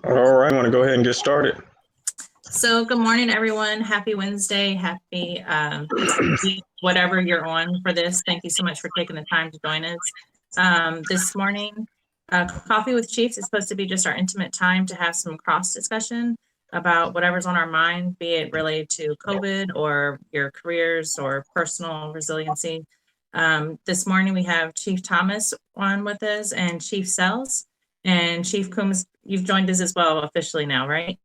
All right, I want to go ahead and get started. So good morning, everyone. Happy Wednesday. Happy whatever you're on for this. Thank you so much for taking the time to join us. This morning, Coffee with Chiefs is supposed to be just our intimate time to have some cross discussion about whatever's on our mind, be it related to COVID or your careers or personal resiliency. This morning, we have Chief Thomas on with us and Chief Sells. And Chief Coombs, you've joined us as well officially now, right?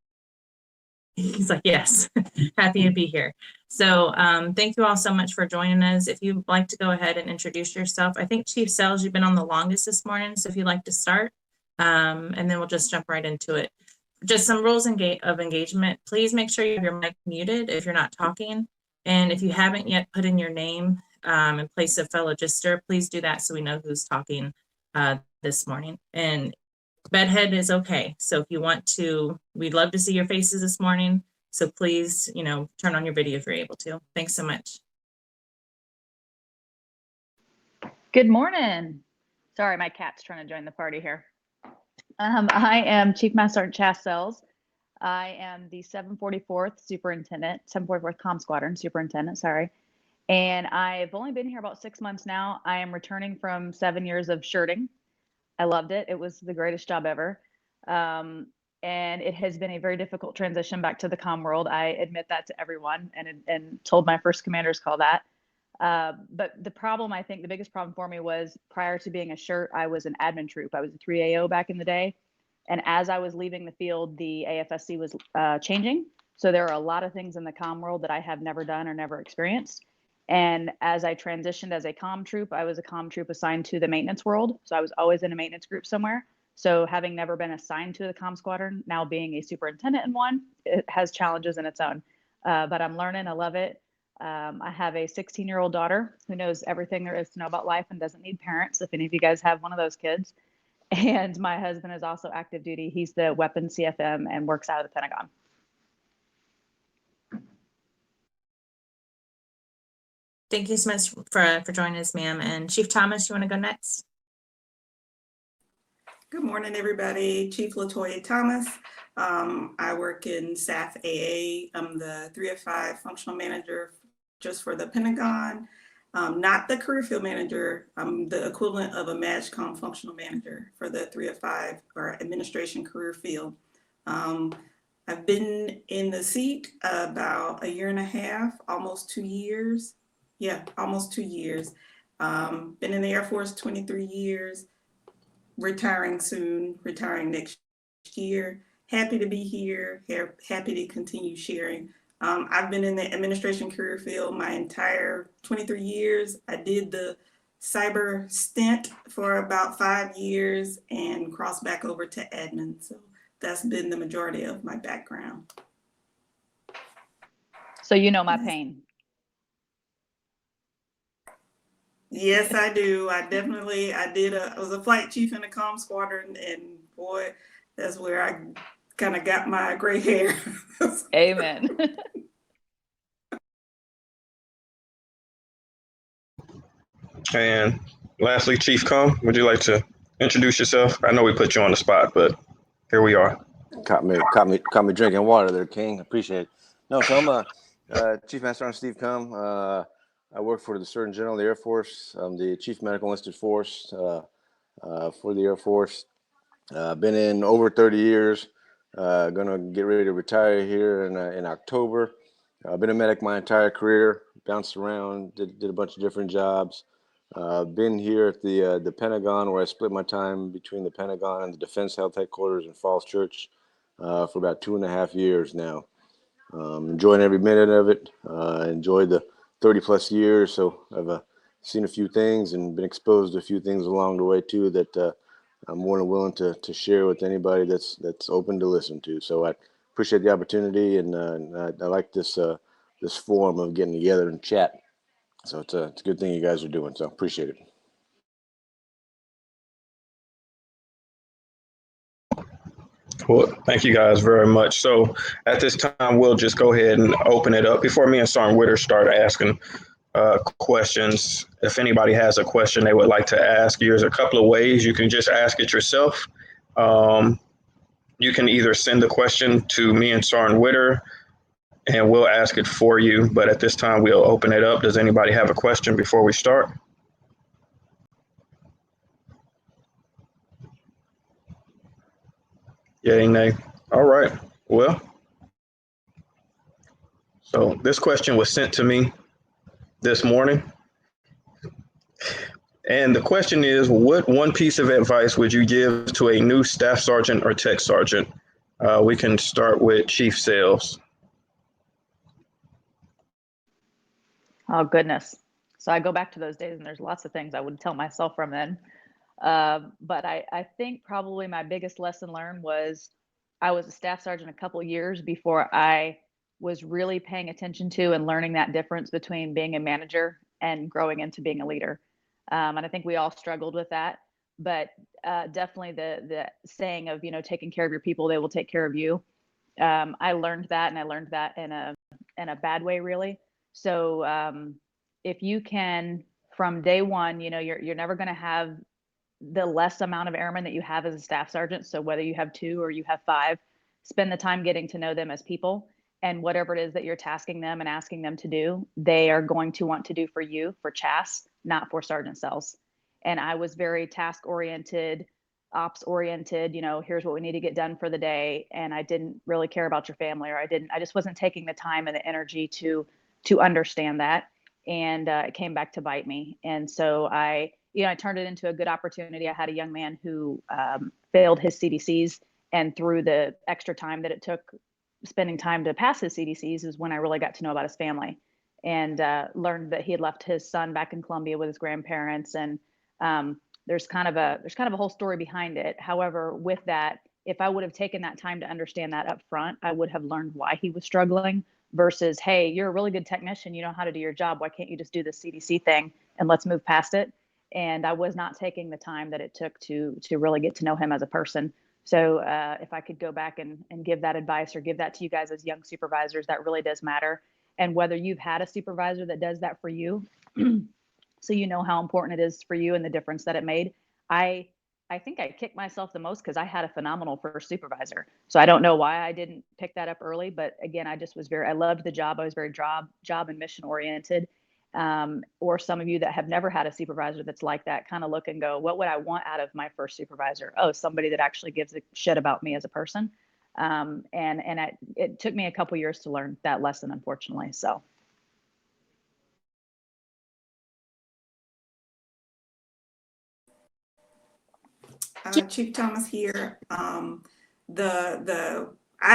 He's like, yes, happy to be here. So thank you all so much for joining us. If you'd like to go ahead and introduce yourself, I think Chief Sells, you've been on the longest this morning. So if you'd like to start, and then we'll just jump right into it. Just some rules of engagement. Please make sure you have your mic muted if you're not talking. And if you haven't yet put in your name in place of fellow gister, please do that so we know who's talking this morning. And bedhead is okay. So if you want to, we'd love to see your faces this morning. So please, turn on your video if you're able to. Thanks so much. Good morning. Sorry, my cat's trying to join the party here. I am Chief Master Sergeant Chas Sells. I am the 744th Superintendent, 744th Comm Squadron Superintendent, sorry. And I've only been here about 6 months now. I am returning from 7 years of shirting. I loved it. It was the greatest job ever. And it has been a very difficult transition back to the comm world. I admit that to everyone and told my first commander's call that. But the problem, I think the biggest problem for me was prior to being a shirt, I was an admin troop. I was a 3AO back in the day. And as I was leaving the field, the AFSC was changing. So there are a lot of things in the comm world that I have never done or never experienced. And as I transitioned as a comm troop, I was a comm troop assigned to the maintenance world. So I was always in a maintenance group somewhere. So having never been assigned to the comm squadron, now being a superintendent in one, it has challenges in its own. But I'm learning, I love it. I have a 16-year-old daughter who knows everything there is to know about life and doesn't need parents, if any of you guys have one of those kids. And my husband is also active duty. He's the weapons CFM and works out of the Pentagon. Thank you so much for joining us, ma'am. And Chief Thomas, you want to go next? Good morning, everybody. Chief LATOYA Thomas. I work in SAF AA. I'm the 305 functional manager just for the Pentagon. Not the career field manager. I'm the equivalent of a MSgt functional manager for the 305 or administration career field. I've been in the seat about 1.5 years, almost 2 years. Yeah, almost 2 years. Been in the Air Force 23 years, retiring soon, retiring next year. Happy to be here, happy to continue sharing. I've been in the administration career field my entire 23 years. I did the cyber stint for about 5 years and crossed back over to admin. So that's been the majority of my background. So you know my pain. Yes, I do. I was a flight chief in the comm squadron, and boy, that's where I kind of got my gray hair. Amen. And lastly, Chief Combs, would you like to introduce yourself? I know we put you on the spot, but here we are. Caught me drinking water there, King. Appreciate it. No, so I'm Chief Master Sergeant Steve Combs. I work for the Surgeon General of the Air Force. I'm the Chief Medical Enlisted Force for the Air Force. Been in over 30 years. Gonna get ready to retire here in October. I've been a medic my entire career. Bounced around, did a bunch of different jobs. Been here at the Pentagon, where I split my time between the Pentagon and the Defense Health Headquarters in Falls Church for about 2.5 years now. Enjoying every minute of it. Enjoyed the 30+ years, so I've seen a few things and been exposed to a few things along the way too that I'm more than willing to share with anybody that's open to listen to. So I appreciate the opportunity, and I like this forum of getting together and chat. So it's a good thing you guys are doing. So appreciate it. Well, thank you guys very much. So at this time, we'll just go ahead and open it up. Before me and Sergeant Witter start asking questions, if anybody has a question they would like to ask, there's a couple of ways you can just ask it yourself. you can either send the question to me and Sergeant Witter, and we'll ask it for you. But at this time, we'll open it up. Does anybody have a question before we start? Yay, nay. All right. Well, so this question was sent to me this morning. And the question is, what one piece of advice would you give to a new staff sergeant or tech sergeant? We can start with Chief Sales. Oh, goodness. So I go back to those days and there's lots of things I would tell myself from then. But I think probably my biggest lesson learned was I was a staff sergeant a couple years before I was really paying attention to and learning that difference between being a manager and growing into being a leader. And I think we all struggled with that, but definitely the saying of, taking care of your people, they will take care of you. I learned that, and I learned that in a bad way, really. So if you can, from day one, you're never going to have the less amount of airmen that you have as a staff sergeant. So whether you have 2 or you have 5, spend the time getting to know them as people, and whatever it is that you're tasking them and asking them to do, they are going to want to do for you, for CHAS, not for sergeant cells. And I was very task oriented, ops oriented, here's what we need to get done for the day. And I didn't really care about your family, or I just wasn't taking the time and the energy to understand that. And it came back to bite me. And so I turned it into a good opportunity. I had a young man who failed his CDCs, and through the extra time that it took spending time to pass his CDCs is when I really got to know about his family, and learned that he had left his son back in Columbia with his grandparents. And there's kind of a whole story behind it. However, with that, if I would have taken that time to understand that up front, I would have learned why he was struggling versus, hey, you're a really good technician, you know how to do your job, why can't you just do the CDC thing and let's move past it? And I was not taking the time that it took to really get to know him as a person. So if I could go back and give that advice, or give that to you guys as young supervisors, that really does matter. And whether you've had a supervisor that does that for you, so you know how important it is for you and the difference that it made. I think I kicked myself the most because I had a phenomenal first supervisor. So I don't know why I didn't pick that up early, but again, I just was I loved the job. I was very job and mission oriented. Or some of you that have never had a supervisor that's like that, kind of look and go, what would I want out of my first supervisor? Oh, somebody that actually gives a shit about me as a person. It took me a couple years to learn that lesson, unfortunately. So. Chief Thomas here. I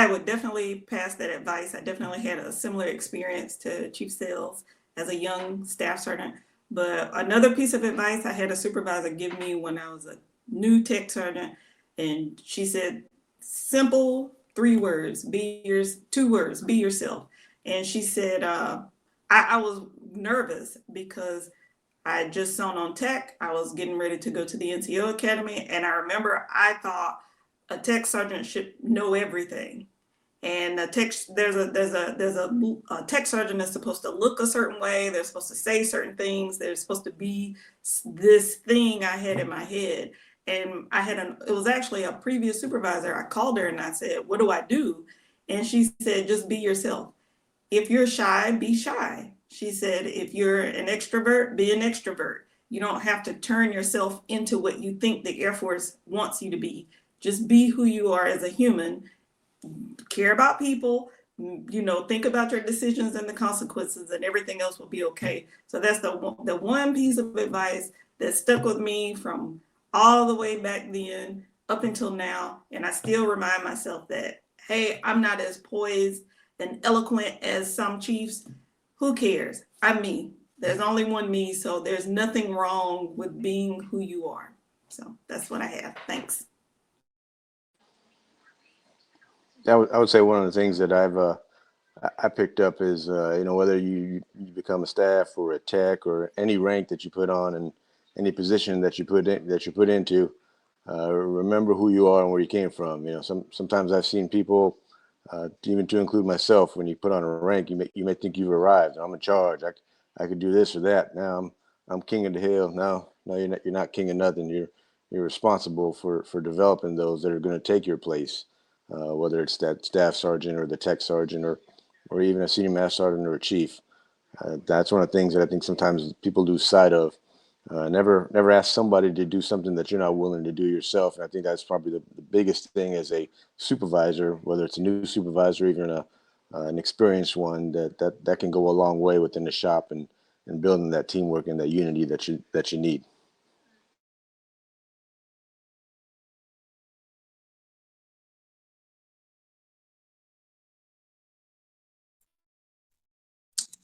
would definitely pass that advice. I definitely had a similar experience to Chief Sales as a young staff sergeant. But another piece of advice I had a supervisor give me when I was a new tech sergeant, and she said, simple 3 words, 2 words, be yourself. And she said, I was nervous because I had just sewn on tech. I was getting ready to go to the NCO Academy. And I remember I thought a tech sergeant should know everything. And there's a tech sergeant that's supposed to look a certain way. They're supposed to say certain things. They're supposed to be this thing I had in my head. And it was actually a previous supervisor. I called her and I said, what do I do? And she said, just be yourself. If you're shy, be shy. She said, if you're an extrovert, be an extrovert. You don't have to turn yourself into what you think the Air Force wants you to be. Just be who you are as a human. Care about people, think about your decisions and the consequences, and everything else will be okay. So that's the one piece of advice that stuck with me from all the way back then up until now. And I still remind myself that, hey, I'm not as poised and eloquent as some chiefs. Who cares? I'm me. There's only one me, so there's nothing wrong with being who you are. So that's what I have. Thanks. I would say one of the things that I picked up is whether you become a staff or a tech or any rank that you put on and any position that you put into, remember who you are and where you came from. Sometimes I've seen people, even to include myself, when you put on a rank, you may think you've arrived. I'm in charge. I could do this or that. Now I'm king of the hill. No, you're not king of nothing. You're responsible for developing those that are going to take your place. whether it's that staff sergeant or the tech sergeant or even a senior master sergeant or a chief. That's one of the things that I think sometimes people lose sight of. Never ask somebody to do something that you're not willing to do yourself. And I think that's probably the biggest thing as a supervisor, whether it's a new supervisor, or even an experienced one, that can go a long way within the shop and building that teamwork and that unity that you need.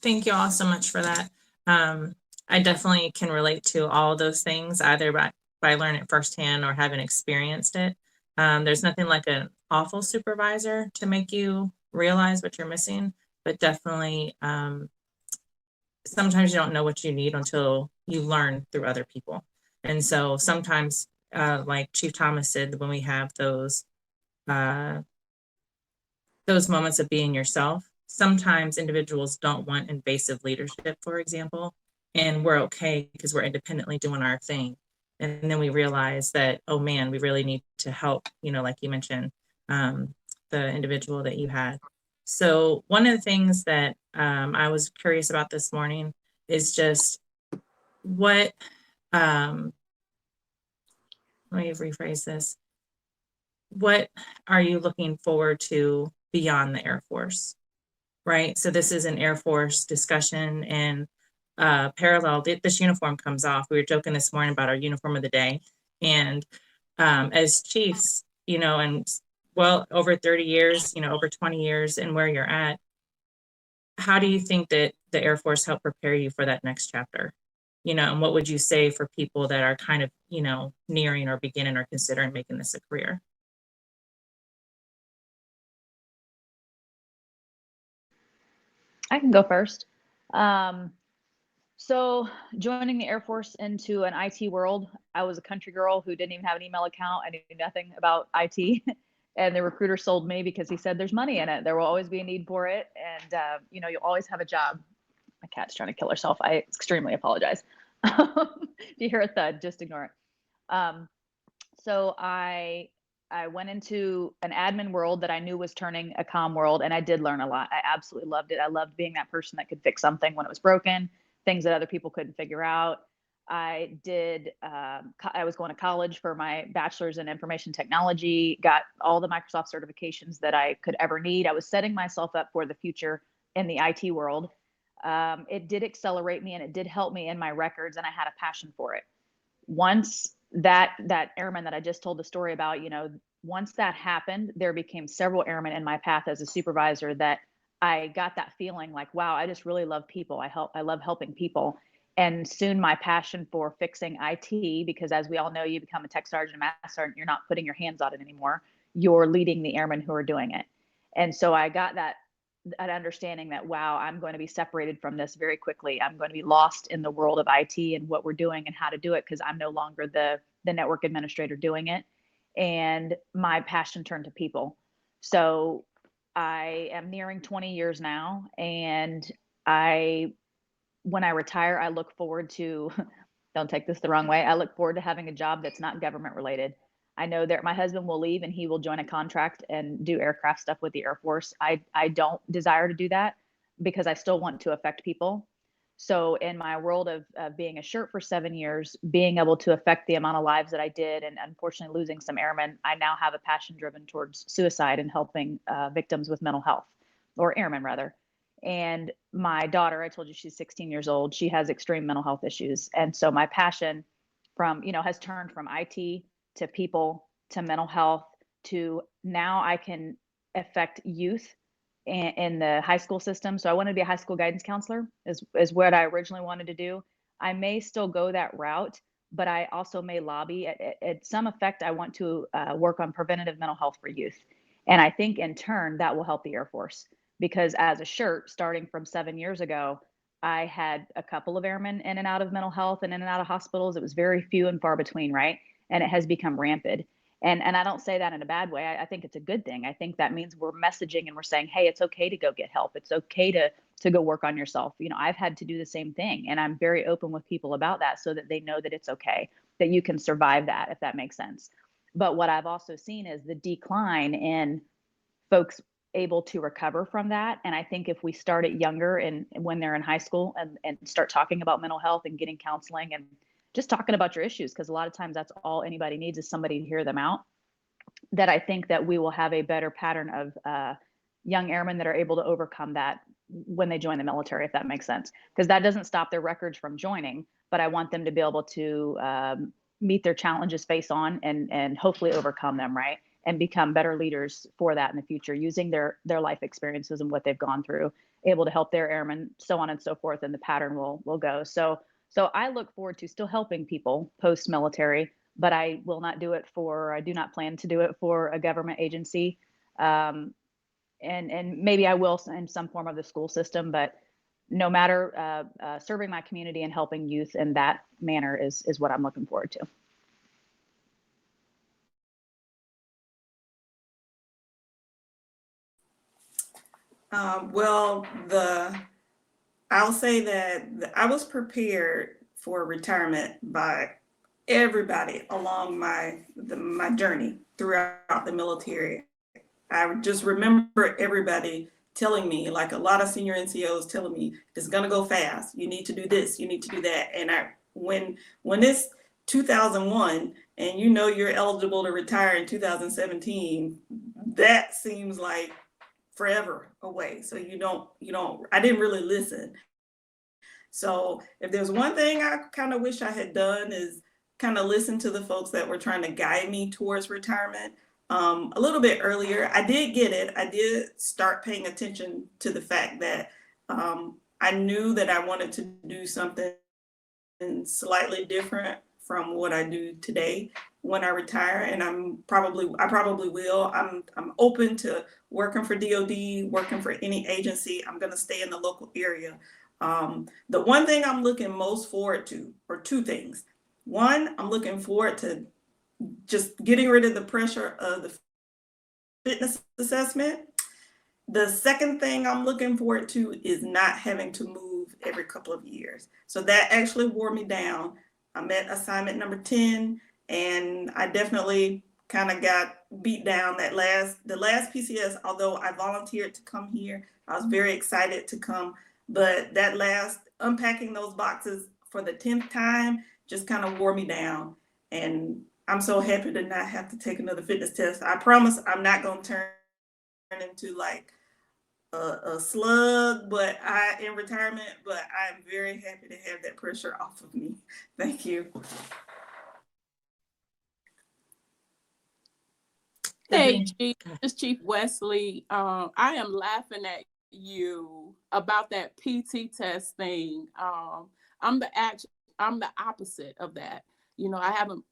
Thank you all so much for that. I definitely can relate to all of those things, either by learning it firsthand or having experienced it. There's nothing like an awful supervisor to make you realize what you're missing, but definitely sometimes you don't know what you need until you learn through other people. And so sometimes, like Chief Thomas said, when we have those moments of being yourself, sometimes individuals don't want invasive leadership, for example, and we're okay because we're independently doing our thing. And then we realize that, oh man, we really need to help, like you mentioned, the individual that you had. So one of the things that I was curious about this morning is just what, let me rephrase this. What are you looking forward to beyond the Air Force? Right. So this is an Air Force discussion, and parallel, this uniform comes off. We were joking this morning about our uniform of the day. And as chiefs, and well, over 30 years, over 20 years and where you're at, how do you think that the Air Force helped prepare you for that next chapter? And what would you say for people that are kind of, nearing or beginning or considering making this a career? I can go first. So joining the Air Force into an IT world, I was a country girl who didn't even have an email account. I knew nothing about IT. And the recruiter sold me because he said there's money in it. There will always be a need for it. And, you'll always have a job. My cat's trying to kill herself. I extremely apologize. If you hear a thud, just ignore it. So I went into an admin world that I knew was turning a comm world, and I did learn a lot. I absolutely loved it. I loved being that person that could fix something when it was broken, things that other people couldn't figure out. I was going to college for my bachelor's in information technology, got all the Microsoft certifications that I could ever need. I was setting myself up for the future in the IT world. It did accelerate me and it did help me in my records, and I had a passion for it. Once that airman that I just told the story about, once that happened, there became several airmen in my path as a supervisor that I got that feeling like, wow, I just really love people. I love helping people. And soon my passion for fixing IT, because as we all know, you become a tech sergeant, a master sergeant, you're not putting your hands on it anymore. You're leading the airmen who are doing it. And so I got that understanding that, wow, I'm going to be separated from this very quickly. I'm going to be lost in the world of IT and what we're doing and how to do it, because I'm no longer the network administrator doing it. And my passion turned to people. So I am nearing 20 years now. And when I retire, I look forward to, don't take this the wrong way, I look forward to having a job that's not government related. I know that my husband will leave and he will join a contract and do aircraft stuff with the Air Force. I don't desire to do that because I still want to affect people. So in my world of being a shirt for 7 years, being able to affect the amount of lives that I did, and unfortunately losing some airmen, I now have a passion driven towards suicide and helping victims with mental health, or airmen rather. And my daughter, I told you she's 16 years old. She has extreme mental health issues. And so my passion has turned from IT to people to mental health to now I can affect youth in the high school system. So I wanted to be a high school guidance counselor is what I originally wanted to do. I may still go that route, but I also may lobby at some effect. I want to work on preventative mental health for youth. And I think in turn that will help the Air Force, because as a shirt starting from 7 years ago, I had a couple of airmen in and out of mental health and in and out of hospitals. It was very few and far between, right? And it has become rampant. And I don't say that in a bad way. I think it's a good thing. I think that means we're messaging and we're saying, hey, it's okay to go get help. It's okay to go work on yourself. I've had to do the same thing, and I'm very open with people about that so that they know that it's okay, that you can survive that, if that makes sense. But what I've also seen is the decline in folks able to recover from that. And I think if we start it younger and when they're in high school and start talking about mental health and getting counseling and just talking about your issues, because a lot of times that's all anybody needs is somebody to hear them out, that I think that we will have a better pattern of young airmen that are able to overcome that when they join the military, if that makes sense. Because that doesn't stop their records from joining, but I want them to be able to meet their challenges face on and hopefully overcome them, right? And become better leaders for that in the future, using their life experiences and what they've gone through, able to help their airmen, so on and so forth, and the pattern will go. So I look forward to still helping people post-military, but I do not plan to do it for a government agency. And maybe I will in some form of the school system, but no matter serving my community and helping youth in that manner is what I'm looking forward to. Well, I'll say that I was prepared for retirement by everybody along my journey throughout the military. I just remember everybody telling me, like a lot of senior NCOs telling me, it's gonna go fast. You need to do this, you need to do that. And when it's 2001 and you know you're eligible to retire in 2017, that seems like forever away. So I didn't really listen. So if there's one thing I kind of wish I had done is kind of listen to the folks that were trying to guide me towards retirement a little bit earlier. I did get it. I did start paying attention to the fact that I knew that I wanted to do something slightly different from what I do today when I retire, and I probably will. I'm open to working for DOD, working for any agency. I'm gonna stay in the local area. The one thing I'm looking most forward to, or two things. One, I'm looking forward to just getting rid of the pressure of the fitness assessment. The second thing I'm looking forward to is not having to move every couple of years. So that actually wore me down. I'm at assignment number 10, and I definitely kind of got beat down the last PCS, although I volunteered to come here. I was very excited to come, but that last unpacking those boxes for the 10th time just kind of wore me down. And I'm so happy to not have to take another fitness test. I promise I'm not going to turn into like a slug, but in retirement, but I'm very happy to have that pressure off of me. Thank you. Hey, Chief, this is Chief Wesley. I am laughing at you about that PT test thing. I'm the opposite of that. You know, I haven't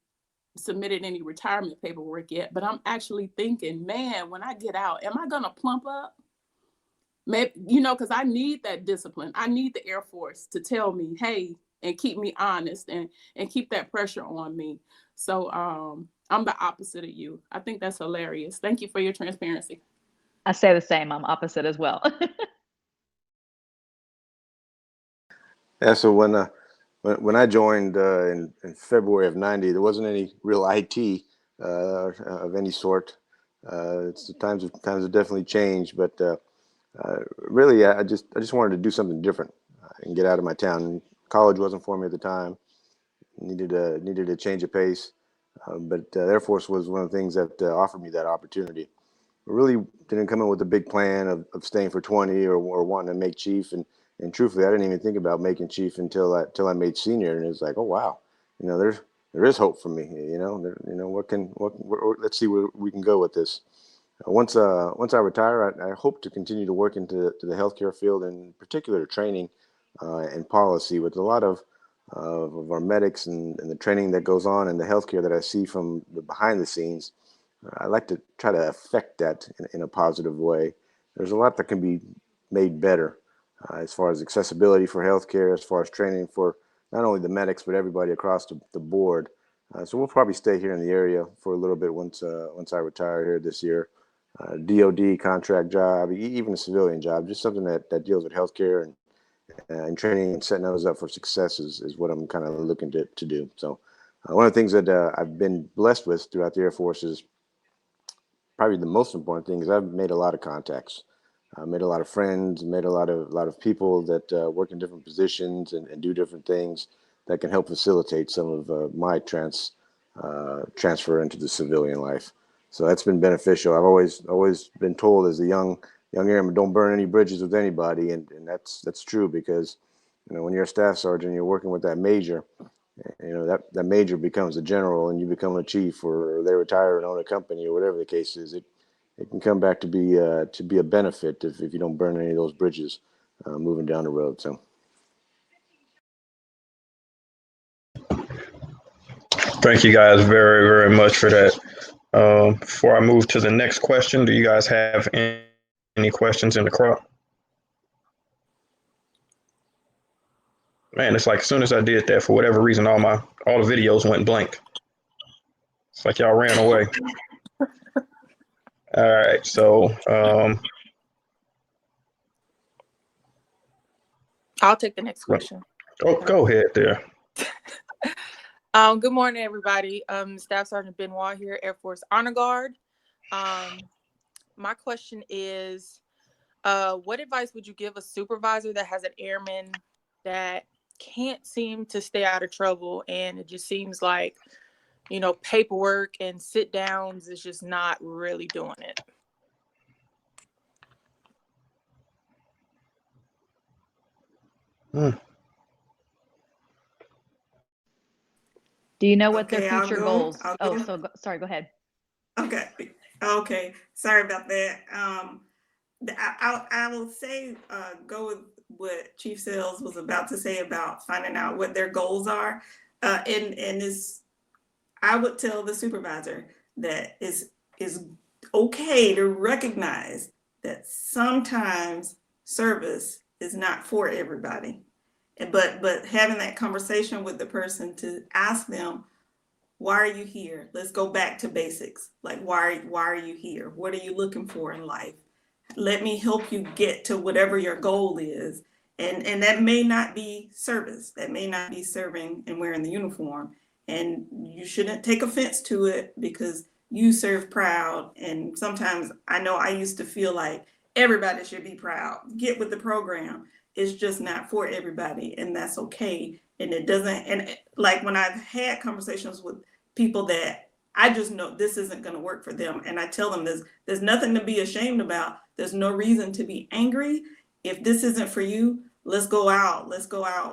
submitted any retirement paperwork yet, but I'm actually thinking, man, when I get out, am I gonna plump up? Maybe, you know, because I need that discipline. I need the Air Force to tell me, hey, and keep me honest and keep that pressure on me. So I'm the opposite of you. I think that's hilarious. Thank you for your transparency. I say the same. I'm opposite as well. Yeah, so when I joined in February of '90, there wasn't any real IT of any sort. The times have definitely changed, but really, I just wanted to do something different and get out of my town. College wasn't for me at the time. Needed a change of pace, but the Air Force was one of the things that offered me that opportunity. I really didn't come in with a big plan of staying for 20 or wanting to make chief, and truthfully, I didn't even think about making chief until I made senior, and it was like, oh wow, you know, there is hope for me. You know, let's see where we can go with this. Once I retire, I hope to continue to work into the healthcare field, in particular training and policy, with a lot of our medics and the training that goes on in the healthcare that I see from the behind the scenes. I like to try to affect that in a positive way. There's a lot that can be made better as far as accessibility for healthcare, as far as training for not only the medics but everybody across the board. So we'll probably stay here in the area for a little bit once I retire here this year. DOD contract job, even a civilian job, just something that deals with healthcare and training and setting those up for success is what I'm kind of looking to do. So one of the things that I've been blessed with throughout the Air Force is probably the most important thing is I've made a lot of contacts. Made a lot of friends, made a lot of people that work in different positions and do different things that can help facilitate some of my transfer into the civilian life. So that's been beneficial. I've always been told as a young airman, don't burn any bridges with anybody, and that's true, because when you're a staff sergeant, you're working with that major. That major becomes a general, and you become a chief, or they retire and own a company, or whatever the case is. It can come back to be a benefit if you don't burn any of those bridges moving down the road. So. Thank you guys very, very much for that. Before I move to the next question, do you guys have any questions in the crowd? Man, it's like as soon as I did that, for whatever reason, all the videos went blank. It's like y'all ran away. All right, so I'll take the next question. go ahead there. Good morning, everybody. Staff Sergeant Benoit here, Air Force Honor Guard. My question is, what advice would you give a supervisor that has an airman that can't seem to stay out of trouble, and it just seems like, paperwork and sit downs is just not really doing it? Do you know what Okay, their future goals? Sorry, go ahead. Okay. Sorry about that. I will say, go with what Chief Sales was about to say about finding out what their goals are. I would tell the supervisor that is okay to recognize that sometimes service is not for everybody. But having that conversation with the person to ask them, why are you here? Let's go back to basics. Like, why are you here? What are you looking for in life? Let me help you get to whatever your goal is. And that may not be service. That may not be serving and wearing the uniform. And you shouldn't take offense to it, because you serve proud. And sometimes I know I used to feel like everybody should be proud. Get with the program. It's just not for everybody, and that's okay. And it doesn't, and like when I've had conversations with people that I just know this isn't going to work for them, and I tell them there's nothing to be ashamed about. There's no reason to be angry. If this isn't for you, let's go out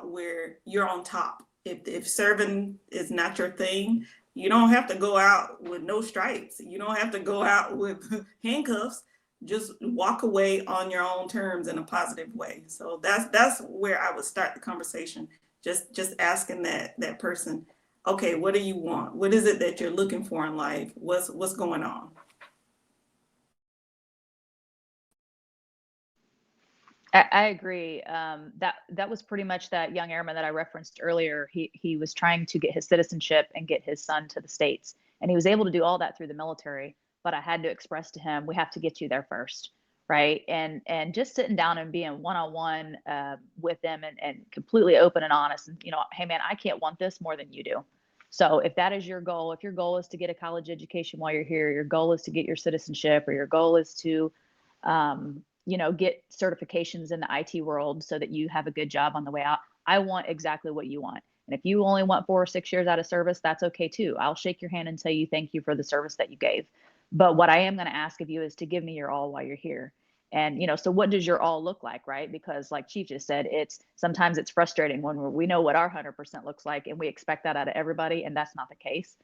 where you're on top. If serving is not your thing, you don't have to go out with no stripes. You don't have to go out with handcuffs. Just walk away on your own terms in a positive way. So that's where I would start the conversation. Just asking that person, okay, what do you want? What is it that you're looking for in life? What's going on? I agree. That was pretty much that young airman that I referenced earlier. He was trying to get his citizenship and get his son to the States, and he was able to do all that through the military. But I had to express to him, we have to get you there first, right? And just sitting down and being one-on-one with them and completely open and honest, and hey man, I can't want this more than you do. So if that is your goal, if your goal is to get a college education while you're here, your goal is to get your citizenship, or your goal is to get certifications in the IT world so that you have a good job on the way out, I want exactly what you want. And if you only want 4 or 6 years out of service, that's okay too. I'll shake your hand and tell you thank you for the service that you gave. But what I am going to ask of you is to give me your all while you're here. And, so what does your all look like, right? Because like Chief just said, sometimes it's frustrating when we know what our 100% looks like, and we expect that out of everybody, and that's not the case.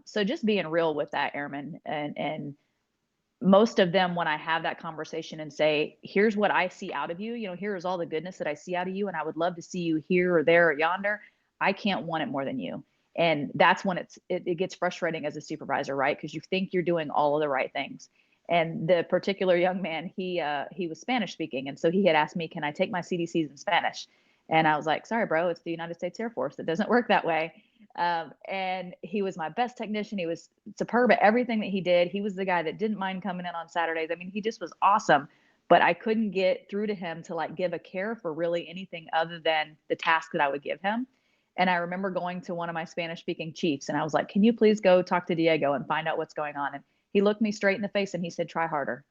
So just being real with that airman, and most of them, when I have that conversation and say, here's what I see out of you, here's all the goodness that I see out of you, and I would love to see you here or there or yonder, I can't want it more than you. And that's when it gets frustrating as a supervisor, right? Because you think you're doing all of the right things. And the particular young man, he was Spanish speaking. And so he had asked me, can I take my CDCs in Spanish? And I was like, sorry, bro, it's the United States Air Force. It doesn't work that way. And he was my best technician. He was superb at everything that he did. He was the guy that didn't mind coming in on Saturdays. I mean, he just was awesome. But I couldn't get through to him to give a care for really anything other than the task that I would give him. And I remember going to one of my Spanish speaking chiefs, and I was like, can you please go talk to Diego and find out what's going on? And He looked me straight in the face and he said, try harder.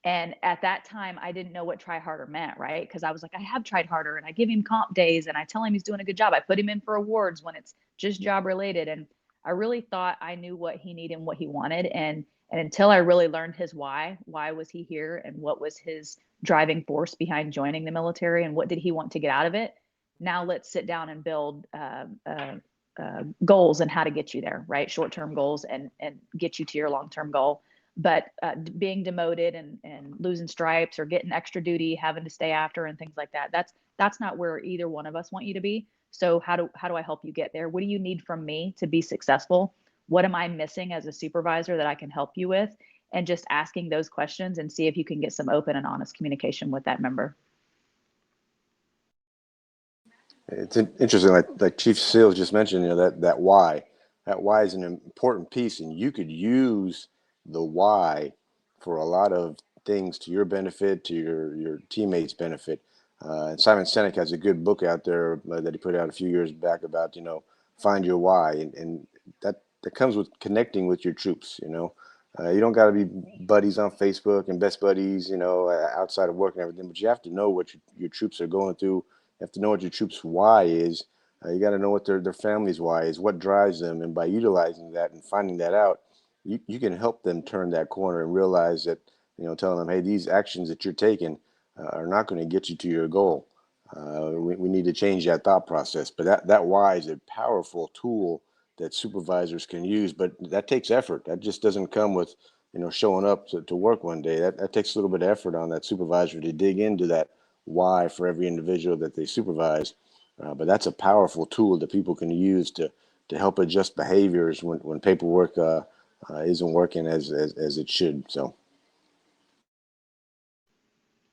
And at that time, I didn't know what try harder meant, right? Because I was like, I have tried harder, and I give him comp days and I tell him he's doing a good job. I put him in for awards when it's just job related. And I really thought I knew what he needed and what he wanted. And until I really learned his why was he here, and what was his driving force behind joining the military, and what did he want to get out of it? Now let's sit down and build goals and how to get you there, right? Short-term goals and get you to your long-term goal. But being demoted and losing stripes or getting extra duty, having to stay after and things like that, that's not where either one of us want you to be. So how do I help you get there? What do you need from me to be successful? What am I missing as a supervisor that I can help you with? And just asking those questions and see if you can get some open and honest communication with that member. It's interesting, like Chief Seals just mentioned, you know, that why is an important piece, and you could use the why for a lot of things to your benefit, to your teammates' benefit. And Simon Sinek has a good book out there that he put out a few years back about, you know, find your why, and that comes with connecting with your troops. You know, you don't got to be buddies on Facebook and best buddies, you know, outside of work and everything, but you have to know what your troops are going through. You have to know what your troops' why is. You got to know what their family's why is, what drives them, and by utilizing that and finding that out, you can help them turn that corner and realize that, you know, telling them, hey, these actions that you're taking are not going to get you to your goal. We need to change that thought process. But that why is a powerful tool that supervisors can use, but that takes effort. That just doesn't come with, you know, showing up to work one day. That takes a little bit of effort on that supervisor to dig into that why for every individual that they supervise. But that's a powerful tool that people can use to help adjust behaviors when paperwork isn't working as it should. So.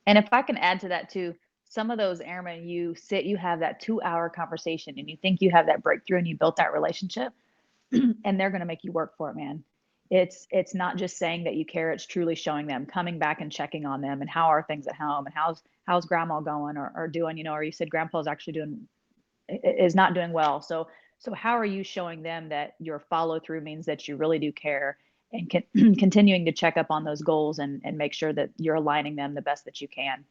And if I can add to that too, some of those airmen, you have that 2-hour conversation and you think you have that breakthrough and you built that relationship, and they're going to make you work for it, man. It's not just saying that you care, it's truly showing them, coming back and checking on them, and how are things at home, and how's grandma going or doing, you know, or you said grandpa's actually is not doing well. So how are you showing them that your follow through means that you really do care, and continuing to check up on those goals and make sure that you're aligning them the best that you can.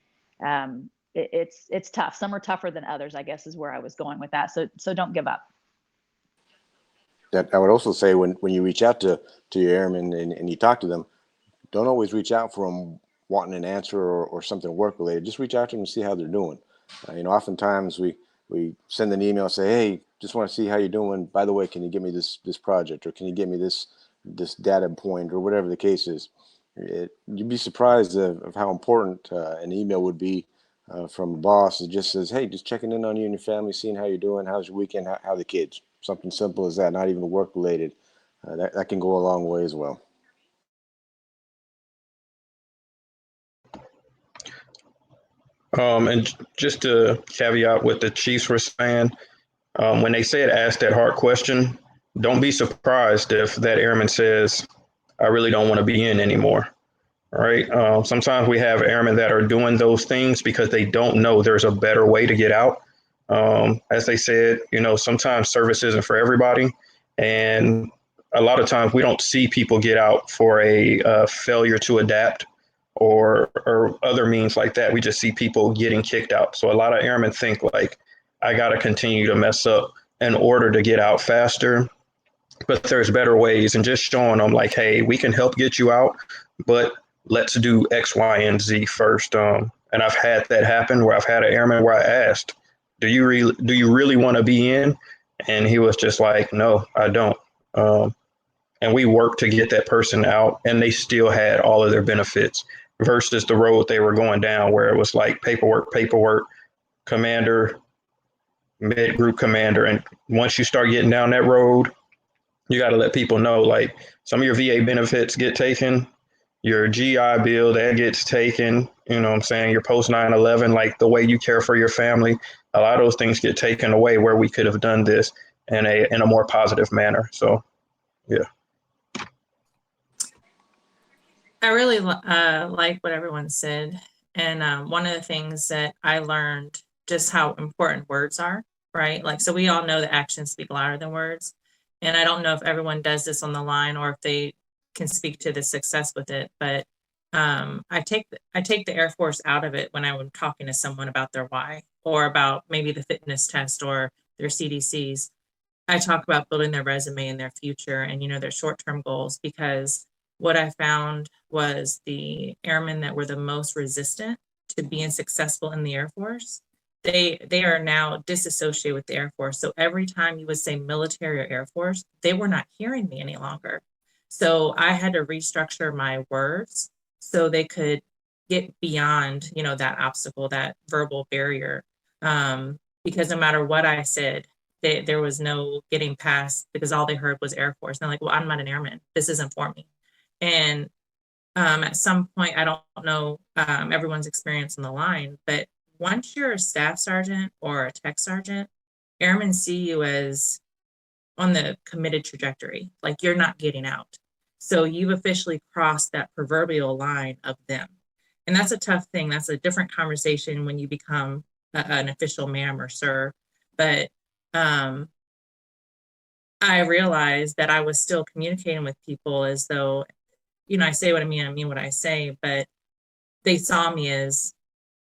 It's tough. Some are tougher than others, I guess, is where I was going with that. So don't give up. That I would also say when you reach out to your airmen and you talk to them, don't always reach out for them wanting an answer or something work related. Just reach out to them and see how they're doing. You know, oftentimes we send an email, say, hey, just want to see how you're doing. By the way, can you give me this project, or can you give me this data point, or whatever the case is. You'd be surprised of how important an email would be from a boss that just says, hey, just checking in on you and your family, seeing how you're doing, how's your weekend, how the kids. Something simple as that, not even work related. That can go a long way as well. And just to caveat what the Chiefs were saying, when they said ask that hard question, don't be surprised if that airman says, I really don't want to be in anymore. All right. Sometimes we have airmen that are doing those things because they don't know there's a better way to get out. As they said, you know, sometimes service isn't for everybody. And a lot of times we don't see people get out for a failure to adapt or other means like that. We just see people getting kicked out. So a lot of airmen think like, I got to continue to mess up in order to get out faster. But there's better ways, and just showing them like, hey, we can help get you out, but let's do X, Y, and Z first. And I've had that happen where I've had an airman where I asked, do you really want to be in? And he was just like, no, I don't. And we worked to get that person out, and they still had all of their benefits versus the road they were going down where it was like paperwork, commander, mid group commander. And once you start getting down that road, you got to let people know, like, some of your VA benefits get taken, your GI Bill, that gets taken, you know what I'm saying, your post 9/11, like the way you care for your family, a lot of those things get taken away where we could have done this in a more positive manner. So, yeah. I really like what everyone said. And one of the things that I learned, just how important words are, right? Like, so we all know that actions speak louder than words. And I don't know if everyone does this on the line or if they can speak to the success with it, but I take the Air Force out of it when I'm talking to someone about their why, or about maybe the fitness test or their CDCs. I talk about building their resume and their future and, their short-term goals, because what I found was the airmen that were the most resistant to being successful in the Air Force, they are now disassociated with the Air Force. So every time you would say military or Air Force, they were not hearing me any longer. So I had to restructure my words so they could get beyond, that obstacle, that verbal barrier. Because no matter what I said, there was no getting past, because all they heard was Air Force. And they're like, well, I'm not an airman. This isn't for me. And at some point, I don't know everyone's experience on the line, but once you're a staff sergeant or a tech sergeant, airmen see you as on the committed trajectory, like you're not getting out. So you've officially crossed that proverbial line of them. And that's a tough thing. That's a different conversation when you become an official ma'am or sir. But I realized that I was still communicating with people as though, I say what I mean what I say, but they saw me as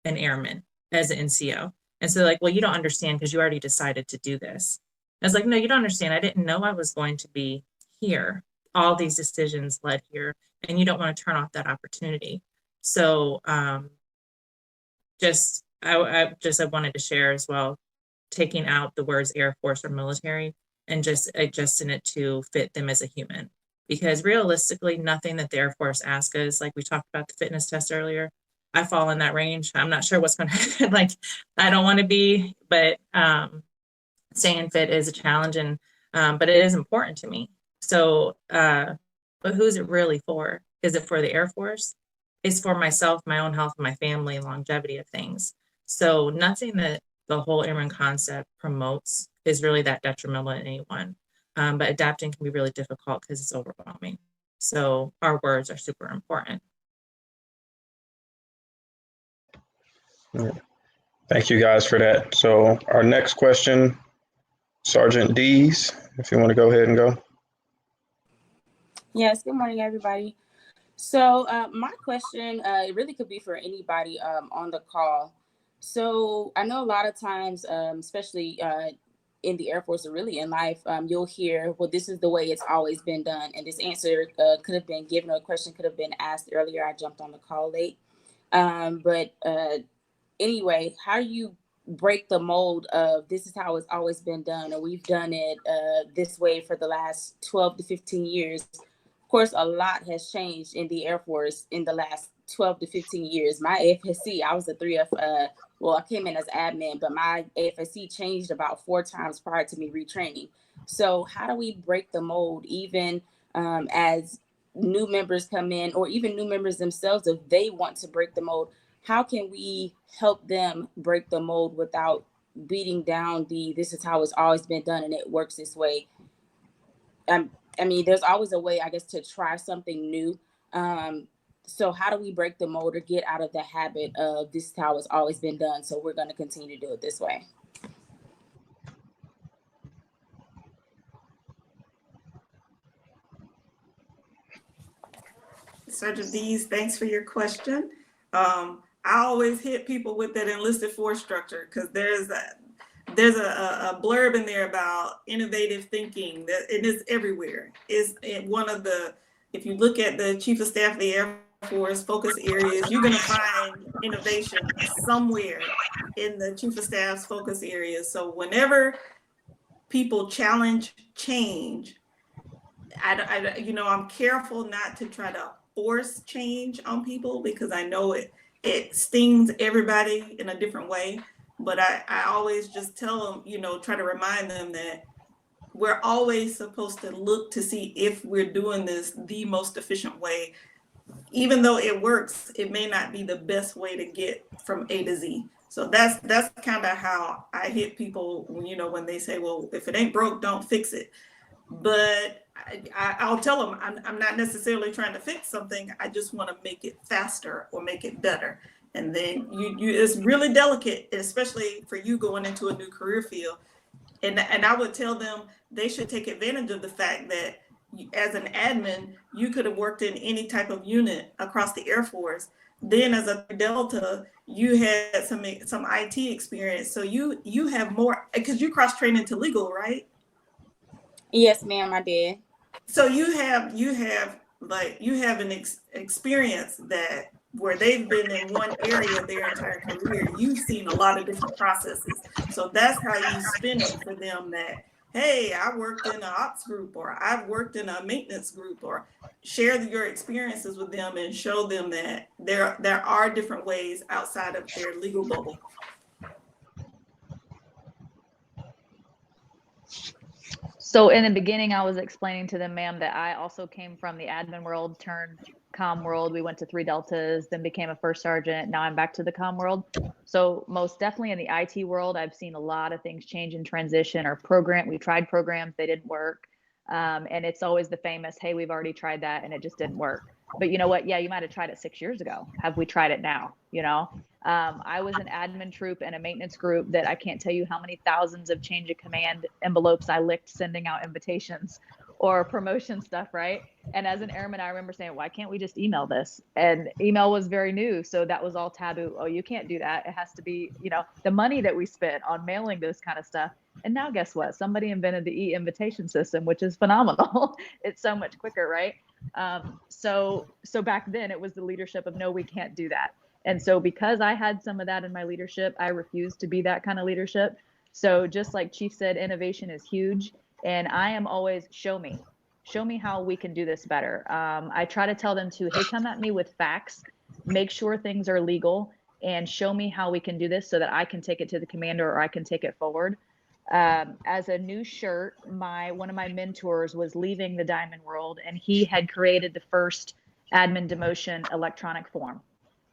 an airman, as an NCO. And so they're like, well, you don't understand because you already decided to do this. I was like, no, you don't understand. I didn't know I was going to be here. All these decisions led here, and you don't want to turn off that opportunity. So I wanted to share as well, taking out the words Air Force or military and just adjusting it to fit them as a human. Because realistically, nothing that the Air Force asks us, like we talked about the fitness test earlier, I fall in that range. I'm not sure what's going to happen. Like, I don't want to be, but staying fit is a challenge, and but it is important to me. So, but who's it really for? Is it for the Air Force? It's for myself, my own health, my family, and longevity of things. So nothing that the whole airman concept promotes is really that detrimental to anyone. But adapting can be really difficult because it's overwhelming. So our words are super important. Thank you guys for that. So our next question, Sergeant Dees, if you want to go ahead and go. Yes, good morning, everybody. So my question, it really could be for anybody on the call. So I know a lot of times, especially in the Air Force or really in life, you'll hear, well, this is the way it's always been done. And this answer could have been given, or a question could have been asked earlier. I jumped on the call late. But anyway, how do you break the mold of this is how it's always been done, and we've done it this way for the last 12 to 15 years? Of course, a lot has changed in the Air Force in the last 12 to 15 years. My AFSC, I was a 3F, I came in as admin, but my AFSC changed about 4 times prior to me retraining. So how do we break the mold, even as new members come in, or even new members themselves, if they want to break the mold? How can we help them break the mold without beating down this is how it's always been done and it works this way? I mean, there's always a way, I guess, to try something new. So how do we break the mold or get out of the habit of this is how it's always been done, so we're going to continue to do it this way? Sergeant Dees, thanks for your question. I always hit people with that enlisted force structure, because there's a blurb in there about innovative thinking that it is everywhere. Is one of the, if you look at the Chief of Staff of the Air Force focus areas, you're going to find innovation somewhere in the Chief of Staff's focus areas. So whenever people challenge change, I'm careful not to try to force change on people, because I know it stings everybody in a different way. But I always just tell them, try to remind them that we're always supposed to look to see if we're doing this the most efficient way. Even though it works, it may not be the best way to get from A to Z. So that's kind of how I hit people, when they say, well, if it ain't broke, don't fix it. But I'll tell them I'm not necessarily trying to fix something. I just want to make it faster or make it better. And then it's really delicate, especially for you going into a new career field. And I would tell them they should take advantage of the fact that as an admin, you could have worked in any type of unit across the Air Force. Then as a Delta, you had some IT experience. So you have more, because you cross-trained into legal, right? Yes, ma'am, I did. So you have an experience that where they've been in one area their entire career. You've seen a lot of different processes. So that's how you spin it for them that, hey, I worked in an ops group, or I've worked in a maintenance group, or share your experiences with them and show them that there are different ways outside of their legal bubble. So in the beginning, I was explaining to them, ma'am, that I also came from the admin world, turned comm world. We went to 3 Deltas, then became a first sergeant. Now I'm back to the comm world. So most definitely in the IT world, I've seen a lot of things change and transition, or we tried programs, they didn't work. And it's always the famous, hey, we've already tried that and it just didn't work. But you know what? Yeah, you might have tried it 6 years ago. Have we tried it now? You know? I was an admin troop and a maintenance group that I can't tell you how many thousands of change of command envelopes I licked sending out invitations or promotion stuff, right? And as an airman, I remember saying, why can't we just email this? And email was very new, so that was all taboo. Oh, you can't do that. It has to be, you know, the money that we spent on mailing this kind of stuff. And now guess what? Somebody invented the e-invitation system, which is phenomenal. It's so much quicker, right? So back then it was the leadership of, no, we can't do that. And so because I had some of that in my leadership, I refused to be that kind of leadership. So just like Chief said, innovation is huge. And I am always, show me how we can do this better. I try to tell them to, hey, come at me with facts, make sure things are legal, and show me how we can do this so that I can take it to the commander or I can take it forward. As a new shirt, one of my mentors was leaving the diamond world, and he had created the first admin demotion electronic form.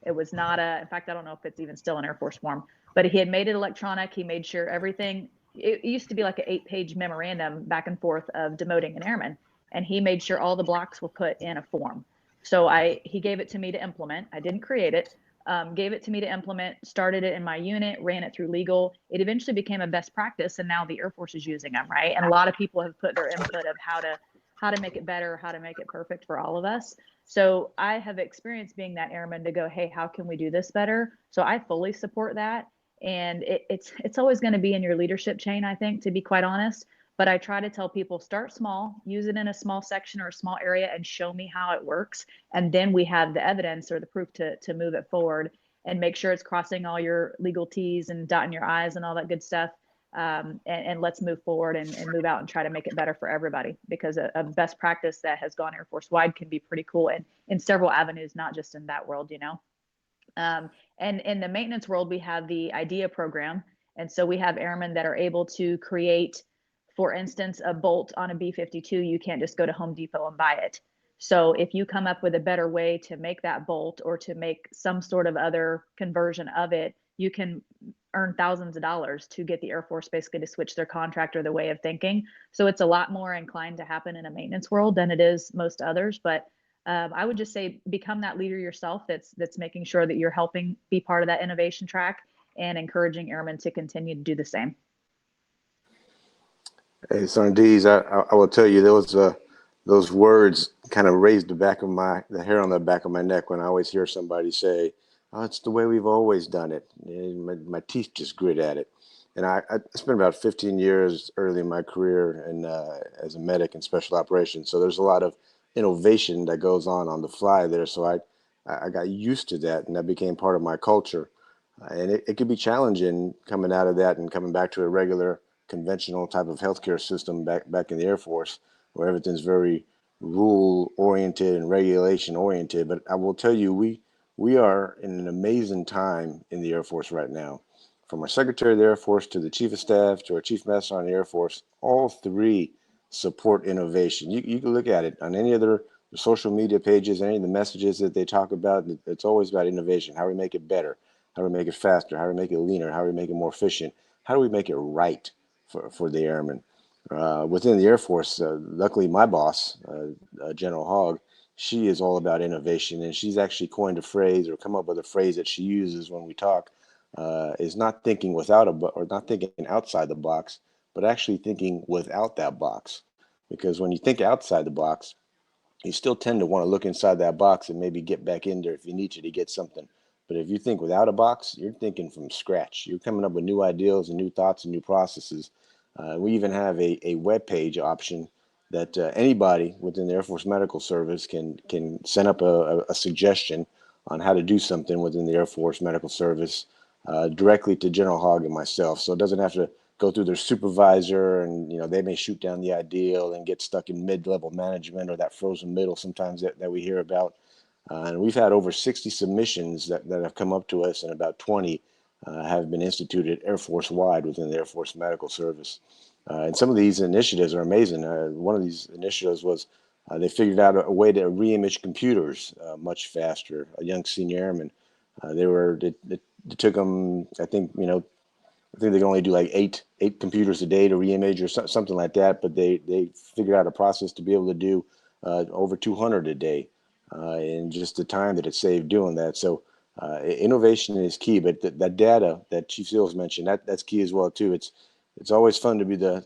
It was not in fact, I don't know if it's even still an Air Force form, but he had made it electronic. He made sure everything, it used to be like an 8-page memorandum back and forth of demoting an airman. And he made sure all the blocks were put in a form. So he gave it to me to implement. I didn't create it, gave it to me to implement, started it in my unit, ran it through legal. It eventually became a best practice, and now the Air Force is using them, right? And a lot of people have put their input of how to make it better, how to make it perfect for all of us. So I have experienced being that airman to go, hey, how can we do this better? So I fully support that. And it's always going to be in your leadership chain, I think, to be quite honest. But I try to tell people, start small, use it in a small section or a small area, and show me how it works. And then we have the evidence or the proof to move it forward, and make sure it's crossing all your legal T's and dotting your I's and all that good stuff. And let's move forward and move out and try to make it better for everybody, because a best practice that has gone Air Force wide can be pretty cool, and in several avenues, not just in that world, you know. And in the maintenance world, we have the IDEA program. And so we have airmen that are able to create, for instance, a bolt on a B-52. You can't just go to Home Depot and buy it. So if you come up with a better way to make that bolt, or to make some sort of other conversion of it, you can earn thousands of dollars to get the Air Force basically to switch their contract or the way of thinking. So it's a lot more inclined to happen in a maintenance world than it is most others. But I would just say, become that leader yourself that's making sure that you're helping be part of that innovation track, and encouraging airmen to continue to do the same. Hey, Sergeant Dees, I will tell you, those words kind of raised the hair on the back of my neck when I always hear somebody say, oh, it's the way we've always done it. And my teeth just grit at it. And I spent about 15 years early in my career as a medic in special operations. So there's a lot of innovation that goes on the fly there. So I got used to that, and that became part of my culture. And it could be challenging coming out of that and coming back to a regular conventional type of healthcare system back in the Air Force, where everything's very rule oriented and regulation oriented. But I will tell you, we are in an amazing time in the Air Force right now. From our Secretary of the Air Force to the Chief of Staff to our Chief Master Sergeant of the Air Force, all three support innovation. You can look at it on any of their social media pages, any of the messages that they talk about. It's always about innovation. How do we make it better? How do we make it faster? How do we make it leaner? How do we make it more efficient? How do we make it right for the airmen? Within the Air Force, luckily my boss, General Hogg, she is all about innovation, and she's actually coined a phrase, or come up with a phrase that she uses when we talk, is not thinking not thinking outside the box, but actually thinking without that box. because when you think outside the box, you still tend to want to look inside that box and maybe get back in there if you need to get something. But if you think without a box, you're thinking from scratch. You're coming up with new ideas and new thoughts and new processes. We even have a web page option that anybody within the Air Force Medical Service can send up a suggestion on how to do something within the Air Force Medical Service directly to General Hogg and myself. So it doesn't have to go through their supervisor, and they may shoot down the ideal and get stuck in mid-level management or that frozen middle sometimes that we hear about. And we've had over 60 submissions that have come up to us, and about 20 have been instituted Air Force wide within the Air Force Medical Service. And some of these initiatives are amazing. One of these initiatives was they figured out a way to re-image computers much faster. A young senior airman, it took them, I think they can only do like eight computers a day to reimage or something like that, but they figured out a process to be able to do over 200 a day in just the time that it saved doing that. So innovation is key, but that data that Chief Seals mentioned, that's key as well too. It's always fun to be the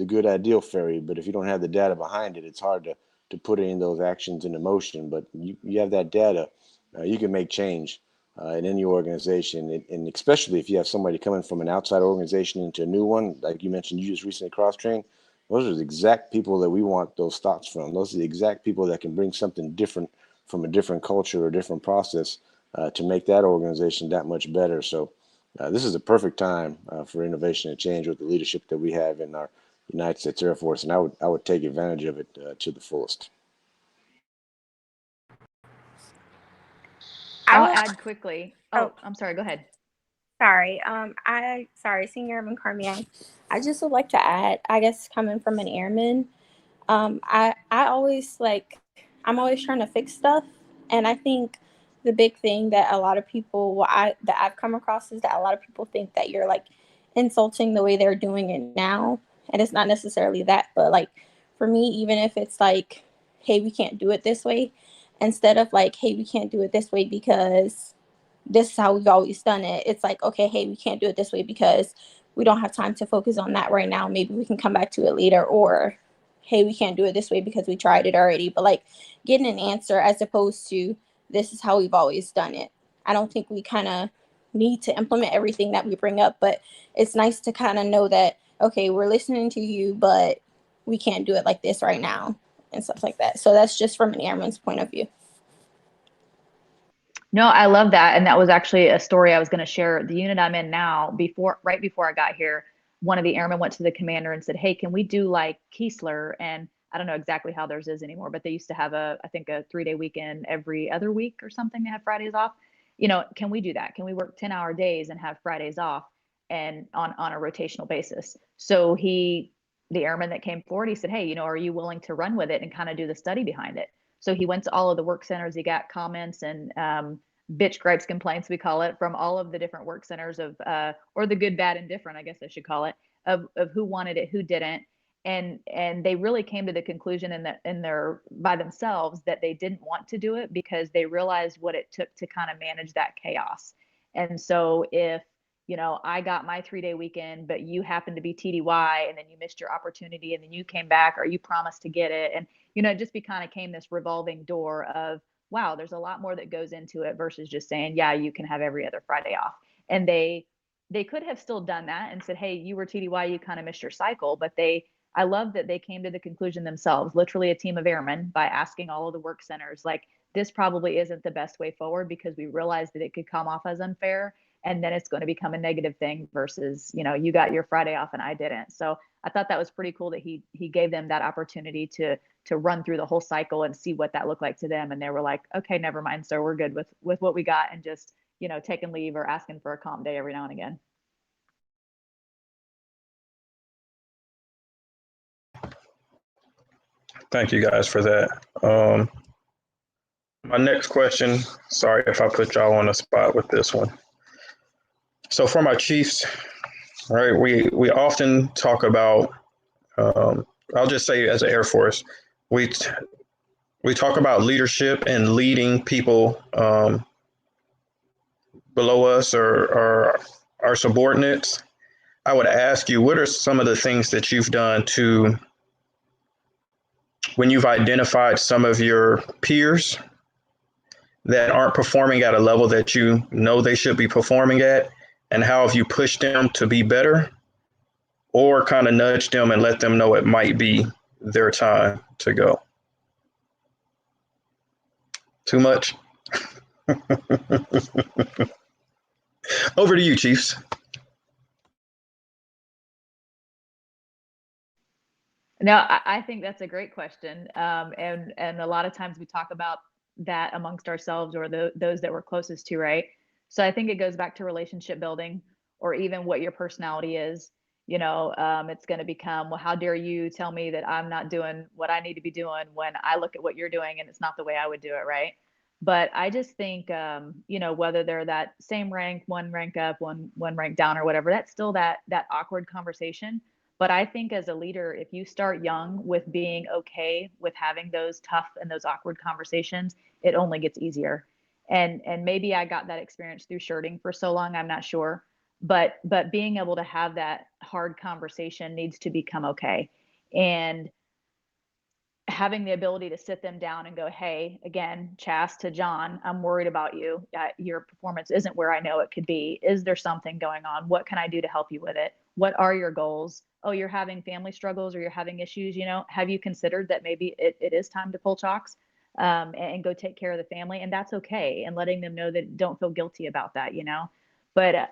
good ideal fairy, but if you don't have the data behind it, it's hard to put any of those actions into motion. But you have that data, you can make change in any organization, and especially if you have somebody coming from an outside organization into a new one, like you mentioned, you just recently cross-trained. Those are the exact people that we want those thoughts from. Those are the exact people that can bring something different from a different culture or different process to make that organization that much better. So this is a perfect time for innovation and change with the leadership that we have in our United States Air Force, and I would take advantage of it to the fullest. I'll add quickly. Oh, I'm sorry. Go ahead. Sorry. Sorry, Senior Airman Carmier. I just would like to add, I guess coming from an airman, I always I'm always trying to fix stuff. And I think the big thing that a lot of people, that I've come across is that a lot of people think that you're insulting the way they're doing it now. And it's not necessarily that, but for me, even if it's hey, we can't do it this way, instead of hey, we can't do it this way because this is how we've always done it. It's okay, hey, we can't do it this way because we don't have time to focus on that right now. Maybe we can come back to it later. Or, hey, we can't do it this way because we tried it already. But getting an answer as opposed to this is how we've always done it. I don't think we kind of need to implement everything that we bring up, but it's nice to kind of know that, okay, we're listening to you, but we can't do it like this right now and stuff like that. So that's just from an airman's point of view. No, I love that. And that was actually a story I was going to share. The unit I'm in now, right before I got here, one of the airmen went to the commander and said, hey, can we do like Keesler? And I don't know exactly how theirs is anymore, but they used to have I think a 3-day weekend every other week or something. They have Fridays off. Can we do that? Can we work 10-hour days and have Fridays off and on a rotational basis? So the airman that came forward, he said, hey, are you willing to run with it and kind of do the study behind it? So he went to all of the work centers. He got comments and bitch, gripes, complaints, we call it, from all of the different work centers or the good, bad, and different, I guess I should call it, of who wanted it, who didn't. And they really came to the conclusion by themselves that they didn't want to do it because they realized what it took to kind of manage that chaos. And so if, I got my 3-day weekend, but you happened to be TDY and then you missed your opportunity and then you came back or you promised to get it. And, it just kind of came this revolving door of, wow, there's a lot more that goes into it versus just saying, yeah, you can have every other Friday off. And they could have still done that and said, hey, you were TDY, you kind of missed your cycle. But I love that they came to the conclusion themselves, literally a team of airmen, by asking all of the work centers, this probably isn't the best way forward because we realized that it could come off as unfair. And then it's going to become a negative thing versus, you got your Friday off and I didn't. So I thought that was pretty cool that he gave them that opportunity to run through the whole cycle and see what that looked like to them. And they were like, okay, never mind, sir, we're good with what we got, and just, taking leave or asking for a calm day every now and again. Thank you guys for that. My next question, sorry if I put y'all on the spot with this one. So for my chiefs, right, we often talk about, I'll just say as an Air Force, we talk about leadership and leading people below us or our subordinates. I would ask you, what are some of the things that you've done to when you've identified some of your peers that aren't performing at a level that you know they should be performing at, and how have you pushed them to be better, or kind of nudged them and let them know it might be their time to go? Too much? Over to you, Chiefs. No, I think that's a great question. And a lot of times we talk about that amongst ourselves or those that we're closest to, right? So I think it goes back to relationship building or even what your personality is. It's going to become, well, how dare you tell me that I'm not doing what I need to be doing when I look at what you're doing and it's not the way I would do it, right? But I just think, whether they're that same rank, one rank up, one rank down or whatever, that's still that awkward conversation. But I think as a leader, if you start young with being okay with having those tough and those awkward conversations, it only gets easier. And maybe I got that experience through shirting for so long, I'm not sure. But being able to have that hard conversation needs to become okay. And having the ability to sit them down and go, hey, again, Chas to John, I'm worried about you. Your performance isn't where I know it could be. Is there something going on? What can I do to help you with it? What are your goals? Oh, you're having family struggles or you're having issues. Have you considered that maybe it is time to pull chalks and go take care of the family? And that's okay. And letting them know that don't feel guilty about that, But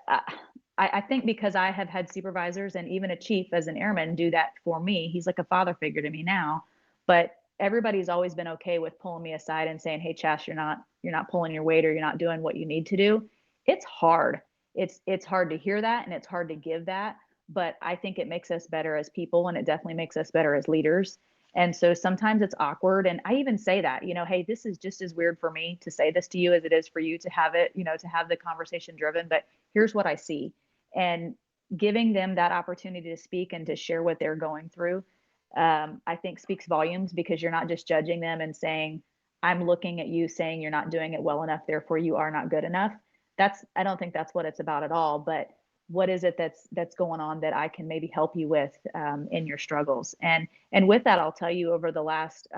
I think because I have had supervisors and even a chief as an airman do that for me, he's like a father figure to me now. But everybody's always been okay with pulling me aside and saying, hey, Chas, you're not pulling your weight or you're not doing what you need to do. It's hard. It's hard to hear that and it's hard to give that. But I think it makes us better as people and it definitely makes us better as leaders. And so sometimes it's awkward. And I even say that, hey, this is just as weird for me to say this to you as it is for you to have it, to have the conversation driven. But here's what I see. And giving them that opportunity to speak and to share what they're going through, I think speaks volumes because you're not just judging them and saying, I'm looking at you saying you're not doing it well enough, therefore you are not good enough. I don't think that's what it's about at all. But what is it that's going on that I can maybe help you with in your struggles? And with that, I'll tell you over the last,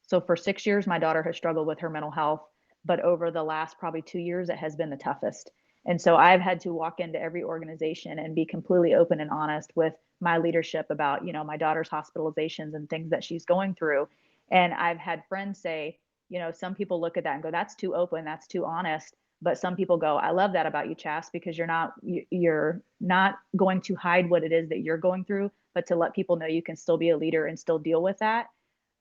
so for 6 years, my daughter has struggled with her mental health, but over the last probably 2 years, it has been the toughest. And so I've had to walk into every organization and be completely open and honest with my leadership about, my daughter's hospitalizations and things that she's going through. And I've had friends say, some people look at that and go, that's too open, that's too honest. But some people go, I love that about you, Chas, because you're not going to hide what it is that you're going through, but to let people know you can still be a leader and still deal with that.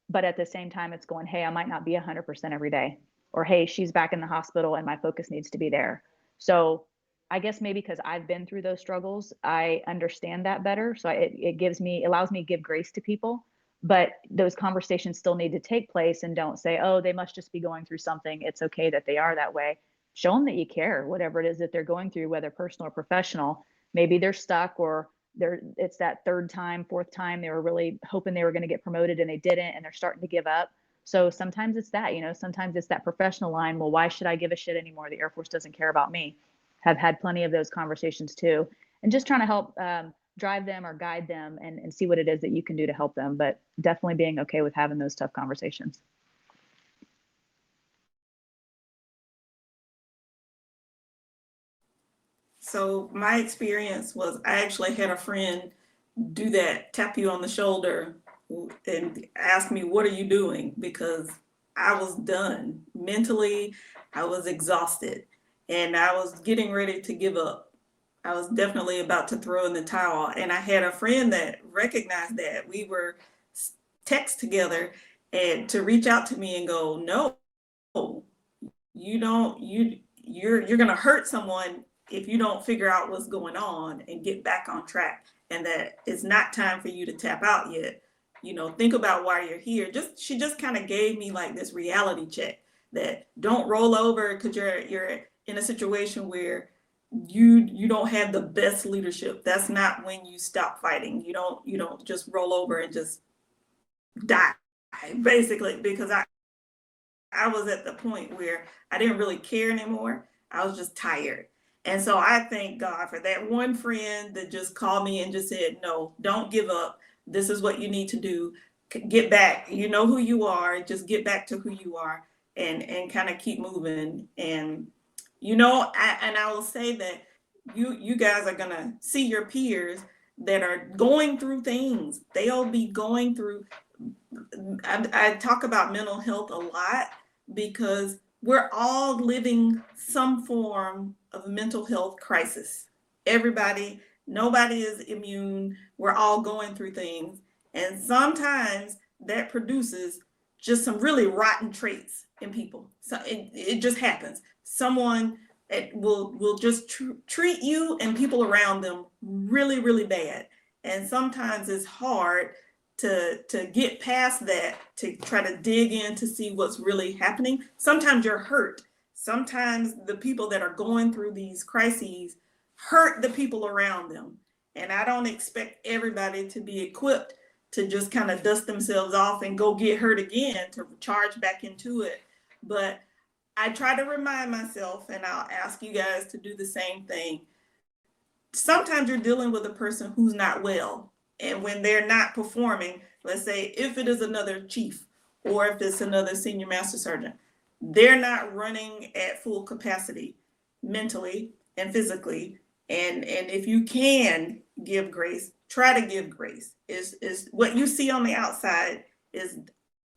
But at the same time, it's going, hey, I might not be 100% every day, or hey, she's back in the hospital and my focus needs to be there. So I guess maybe because I've been through those struggles, I understand that better. So it allows me to give grace to people, but those conversations still need to take place and don't say, oh, they must just be going through something. It's okay that they are that way. Show them that you care, whatever it is that they're going through, whether personal or professional. Maybe they're stuck or it's that third time, fourth time, they were really hoping they were going to get promoted and they didn't, and they're starting to give up. So sometimes it's that, sometimes it's that professional line. Well, why should I give a shit anymore? The Air Force doesn't care about me. Have had plenty of those conversations too. And just trying to help drive them or guide them and see what it is that you can do to help them. But definitely being okay with having those tough conversations. So my experience was I actually had a friend do that, tap you on the shoulder and ask me, what are you doing? Because I was done. Mentally, I was exhausted and I was getting ready to give up. I was definitely about to throw in the towel. And I had a friend that recognized that. We were text together and to reach out to me and go, no, you're going to hurt someone if you don't figure out what's going on and get back on track, and that it's not time for you to tap out yet. Think about why you're here. She just kind of gave me like this reality check that don't roll over because you're in a situation where you don't have the best leadership. That's not when you stop fighting. You don't just roll over and just die, basically, because I was at the point where I didn't really care anymore. I was just tired. And so I thank God for that one friend that just called me and just said, no, don't give up. This is what you need to do. get back. You know who you are. Just get back to who you are, and kind of keep moving. And I will say that you guys are gonna see your peers that are going through things. They'll be going through. I talk about mental health a lot because we're all living some form of mental health crisis. Everybody, nobody is immune. We're all going through things. And sometimes that produces just some really rotten traits in people. So it just happens. Someone will just treat you and people around them really, really bad. And sometimes it's hard to get past that, to try to dig in to see what's really happening. Sometimes you're hurt. Sometimes the people that are going through these crises hurt the people around them. And I don't expect everybody to be equipped to just kind of dust themselves off and go get hurt again, to charge back into it. But I try to remind myself, and I'll ask you guys to do the same thing. Sometimes you're dealing with a person who's not well. And when they're not performing, let's say if it is another chief or if it's another senior master sergeant, they're not running at full capacity mentally and physically. And if you can give grace, try to give grace. Is what you see on the outside is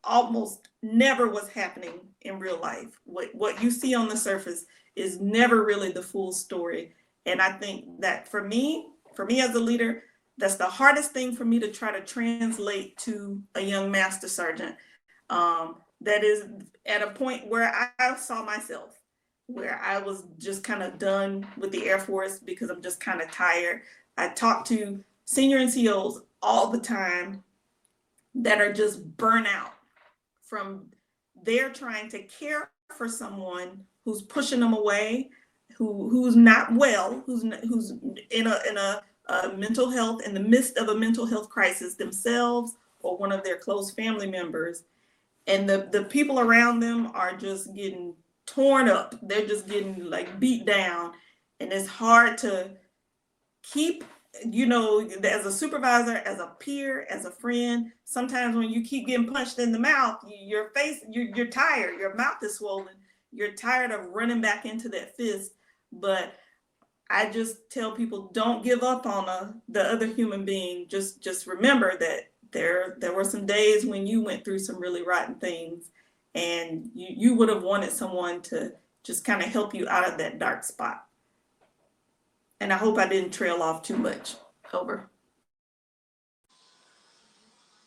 almost never what's happening in real life. What you see on the surface is never really the full story. And I think that for me as a leader, that's the hardest thing for me to try to translate to a young master sergeant that is at a point where I saw myself, where I was just kind of done with the Air Force because I'm just kind of tired. I talk to senior NCOs all the time that are just burnt out from they're trying to care for someone who's pushing them away, who's not well, who's in a mental health, in the midst of a mental health crisis themselves or one of their close family members. And the people around them are just getting torn up. They're just getting like beat down. And it's hard to keep, as a supervisor, as a peer, as a friend, sometimes when you keep getting punched in the mouth, your face, you're tired, your mouth is swollen. You're tired of running back into that fist. But I just tell people, don't give up on the other human being. Just remember that there were some days when you went through some really rotten things, and you would have wanted someone to just kind of help you out of that dark spot. And I hope I didn't trail off too much. Over.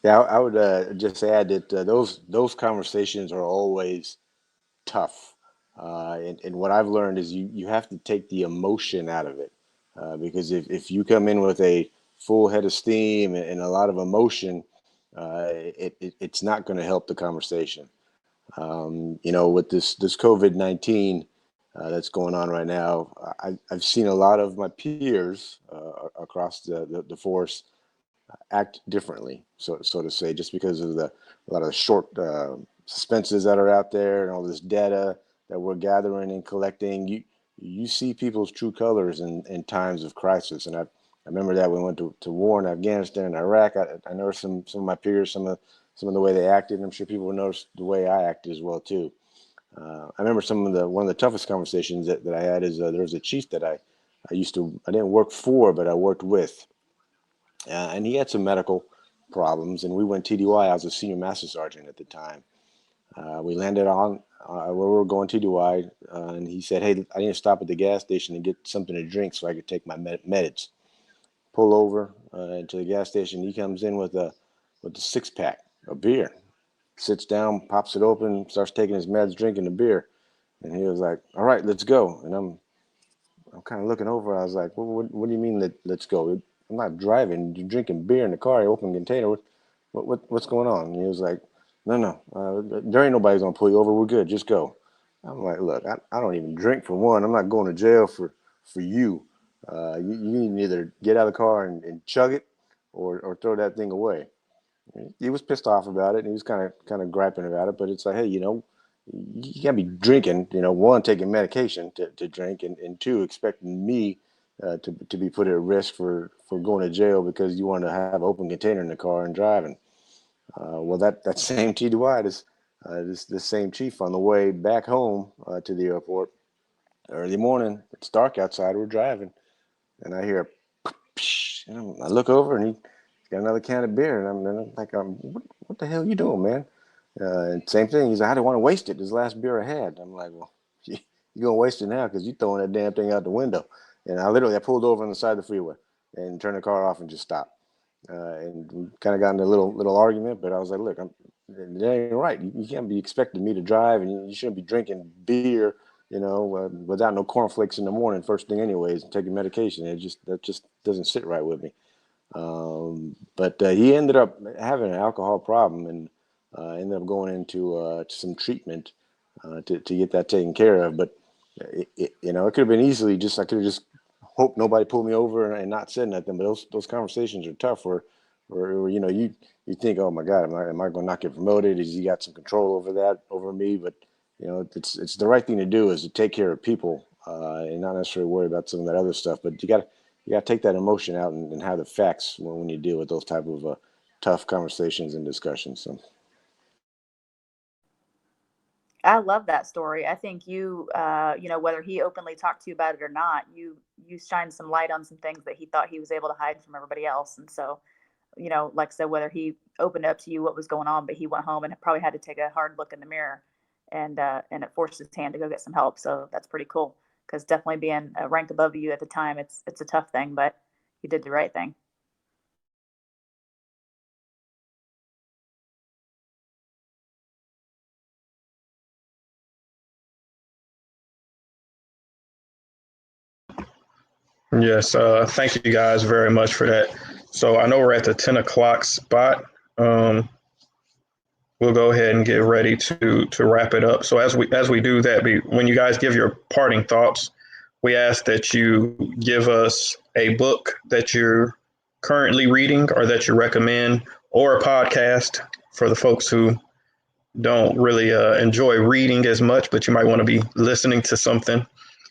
Yeah, I would just add that those conversations are always tough. And what I've learned is you have to take the emotion out of it. Because if you come in with a full head of steam and a lot of emotion, it's not going to help the conversation. With this COVID-19 that's going on right now, I've seen a lot of my peers across the force act differently, so to say, just because of a lot of the short suspenses that are out there and all this data that we're gathering and collecting. You see people's true colors in times of crisis. And I remember that when we went to war in Afghanistan and Iraq. I noticed some of my peers, some of the way they acted. And I'm sure people noticed the way I acted as well too. I remember one of the toughest conversations that I had is there was a chief that I didn't work for, but I worked with. And he had some medical problems, and we went TDY. I was a senior master sergeant at the time. We landed on where we were going TDY, and he said, "Hey, I need to stop at the gas station and get something to drink so I could take my meds." Pull over to the gas station. He comes in with a 6-pack of beer, sits down, pops it open, starts taking his meds, drinking the beer, and he was like, "All right, let's go." And I'm kind of looking over. I was like, "What do you mean let's go? I'm not driving. You're drinking beer in the car, open container. What's going on?" And he was like, No, there ain't nobody gonna pull you over. We're good. Just go. I'm like, look, I don't even drink for one. I'm not going to jail for you. You need to either get out of the car and chug it, or throw that thing away. He was pissed off about it, and he was kind of griping about it. But it's like, hey, you can't be drinking. One, taking medication to drink, and two, expecting me to be put at risk for going to jail because you want to have open container in the car and driving. Well, that same T. Dwight is this same chief on the way back home to the airport early morning. It's dark outside. We're driving, and I hear, psh, and I look over, and he's got another can of beer, and I'm like, what the hell are you doing, man? And same thing. He's like, I didn't want to waste it. This last beer I had. I'm like, well, you're gonna waste it now because you're throwing that damn thing out the window. And I pulled over on the side of the freeway and turned the car off and just stopped. And we kind of got into a little argument, but I was like, look, that ain't right. You can't be expecting me to drive, and you shouldn't be drinking beer, without no cornflakes in the morning, first thing anyways, and taking medication. That just doesn't sit right with me. But he ended up having an alcohol problem and ended up going into some treatment to get that taken care of. But it could have been easily I could have just hoped nobody pulled me over and not said nothing. But those conversations are tough. Where you think, oh my God, am I going to not get promoted? Has he got some control over me? But it's the right thing to do is to take care of people and not necessarily worry about some of that other stuff. But you got to take that emotion out and have the facts when you deal with those type of tough conversations and discussions. So. I love that story. I think whether he openly talked to you about it or not, you shined some light on some things that he thought he was able to hide from everybody else. And so, like I said, whether he opened up to you what was going on, but he went home and probably had to take a hard look in the mirror, and it forced his hand to go get some help. So that's pretty cool, because definitely being a rank above you at the time, it's a tough thing, but you did the right thing. Yes, thank you guys very much for that. So I know we're at the 10 o'clock spot. We'll go ahead and get ready to wrap it up. So as we do that, when you guys give your parting thoughts, we ask that you give us a book that you're currently reading or that you recommend, or a podcast for the folks who don't really enjoy reading as much, but you might want to be listening to something.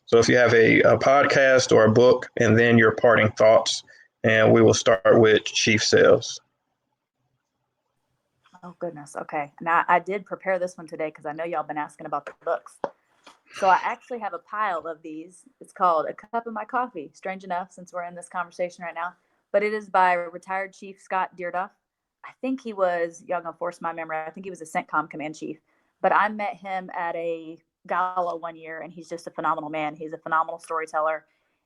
So if you have a podcast or a book, and then your parting thoughts, and we will start with Chief Sales. Oh, goodness. Okay. Now, I did prepare this one today because I know y'all been asking about the books. So I actually have a pile of these. It's called A Cup of My Coffee. Strange enough, since we're in this conversation right now. But it is by retired Chief Scott Dearduff. I think he was, y'all gonna force my memory, I think he was a CENTCOM command chief. But I met him at a gala one year, and he's just a phenomenal man. He's a phenomenal storyteller.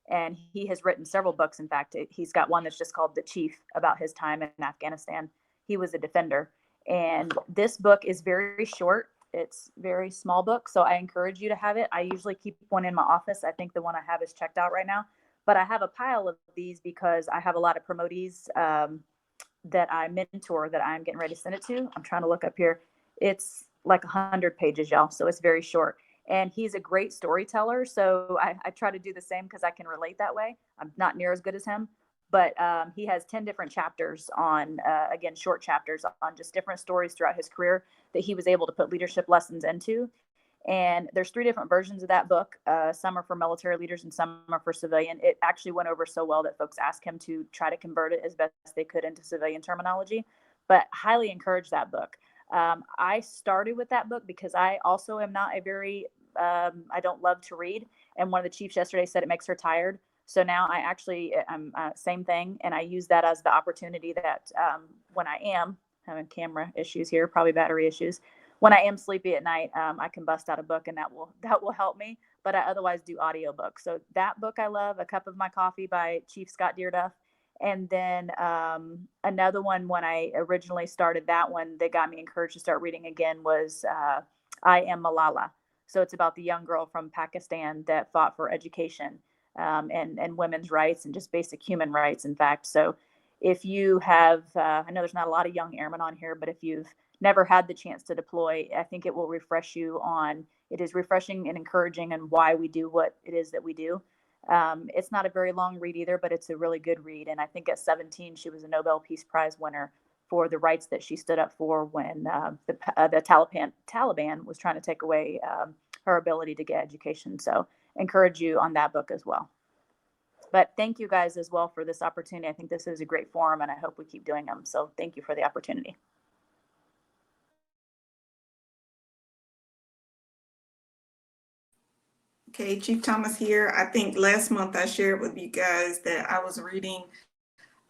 And he has written several books. In fact, he's got one that's just called The Chief, about his time in Afghanistan. He was a defender. And this book is very short. It's a very small book, so I encourage you to have it. I usually keep one in my office. I think the one I have is checked out right now. But I have a pile of these because I have a lot of promotees that I mentor that I'm getting ready to send it to. I'm trying to look up here. It's like 100 pages, y'all, so it's very short. And he's a great storyteller, so I try to do the same because I can relate that way. I'm not near as good as him. But he has 10 different chapters on, again, short chapters on just different stories throughout his career that he was able to put leadership lessons into. And there's 3 different versions of that book. Some are for military leaders and some are for civilian. It actually went over so well that folks asked him to try to convert it as best they could into civilian terminology. But highly encourage that book. I started with that book because I also am not I don't love to read. And one of the chiefs yesterday said it makes her tired. So now I'm same thing. And I use that as the opportunity that when I am having camera issues here, probably battery issues, when I am sleepy at night, I can bust out a book and that will help me. But I otherwise do audiobooks. So that book I love, A Cup of My Coffee by Chief Scott Dearduff. And then another one, when I originally started that one, that got me encouraged to start reading again was I Am Malala. So it's about the young girl from Pakistan that fought for education. And women's rights and just basic human rights, in fact. So if you have, I know there's not a lot of young airmen on here, but if you've never had the chance to deploy, I think it will refresh you on, it is refreshing and encouraging and why we do what it is that we do. It's not a very long read either, but it's a really good read. And I think at 17, she was a Nobel Peace Prize winner for the rights that she stood up for when the Taliban was trying to take away her ability to get education. So encourage you on that book as well. But thank you guys as well for this opportunity. I think this is a great forum and I hope we keep doing them. So thank you for the opportunity. Okay, Chief Thomas here. I think last month I shared with you guys that I was reading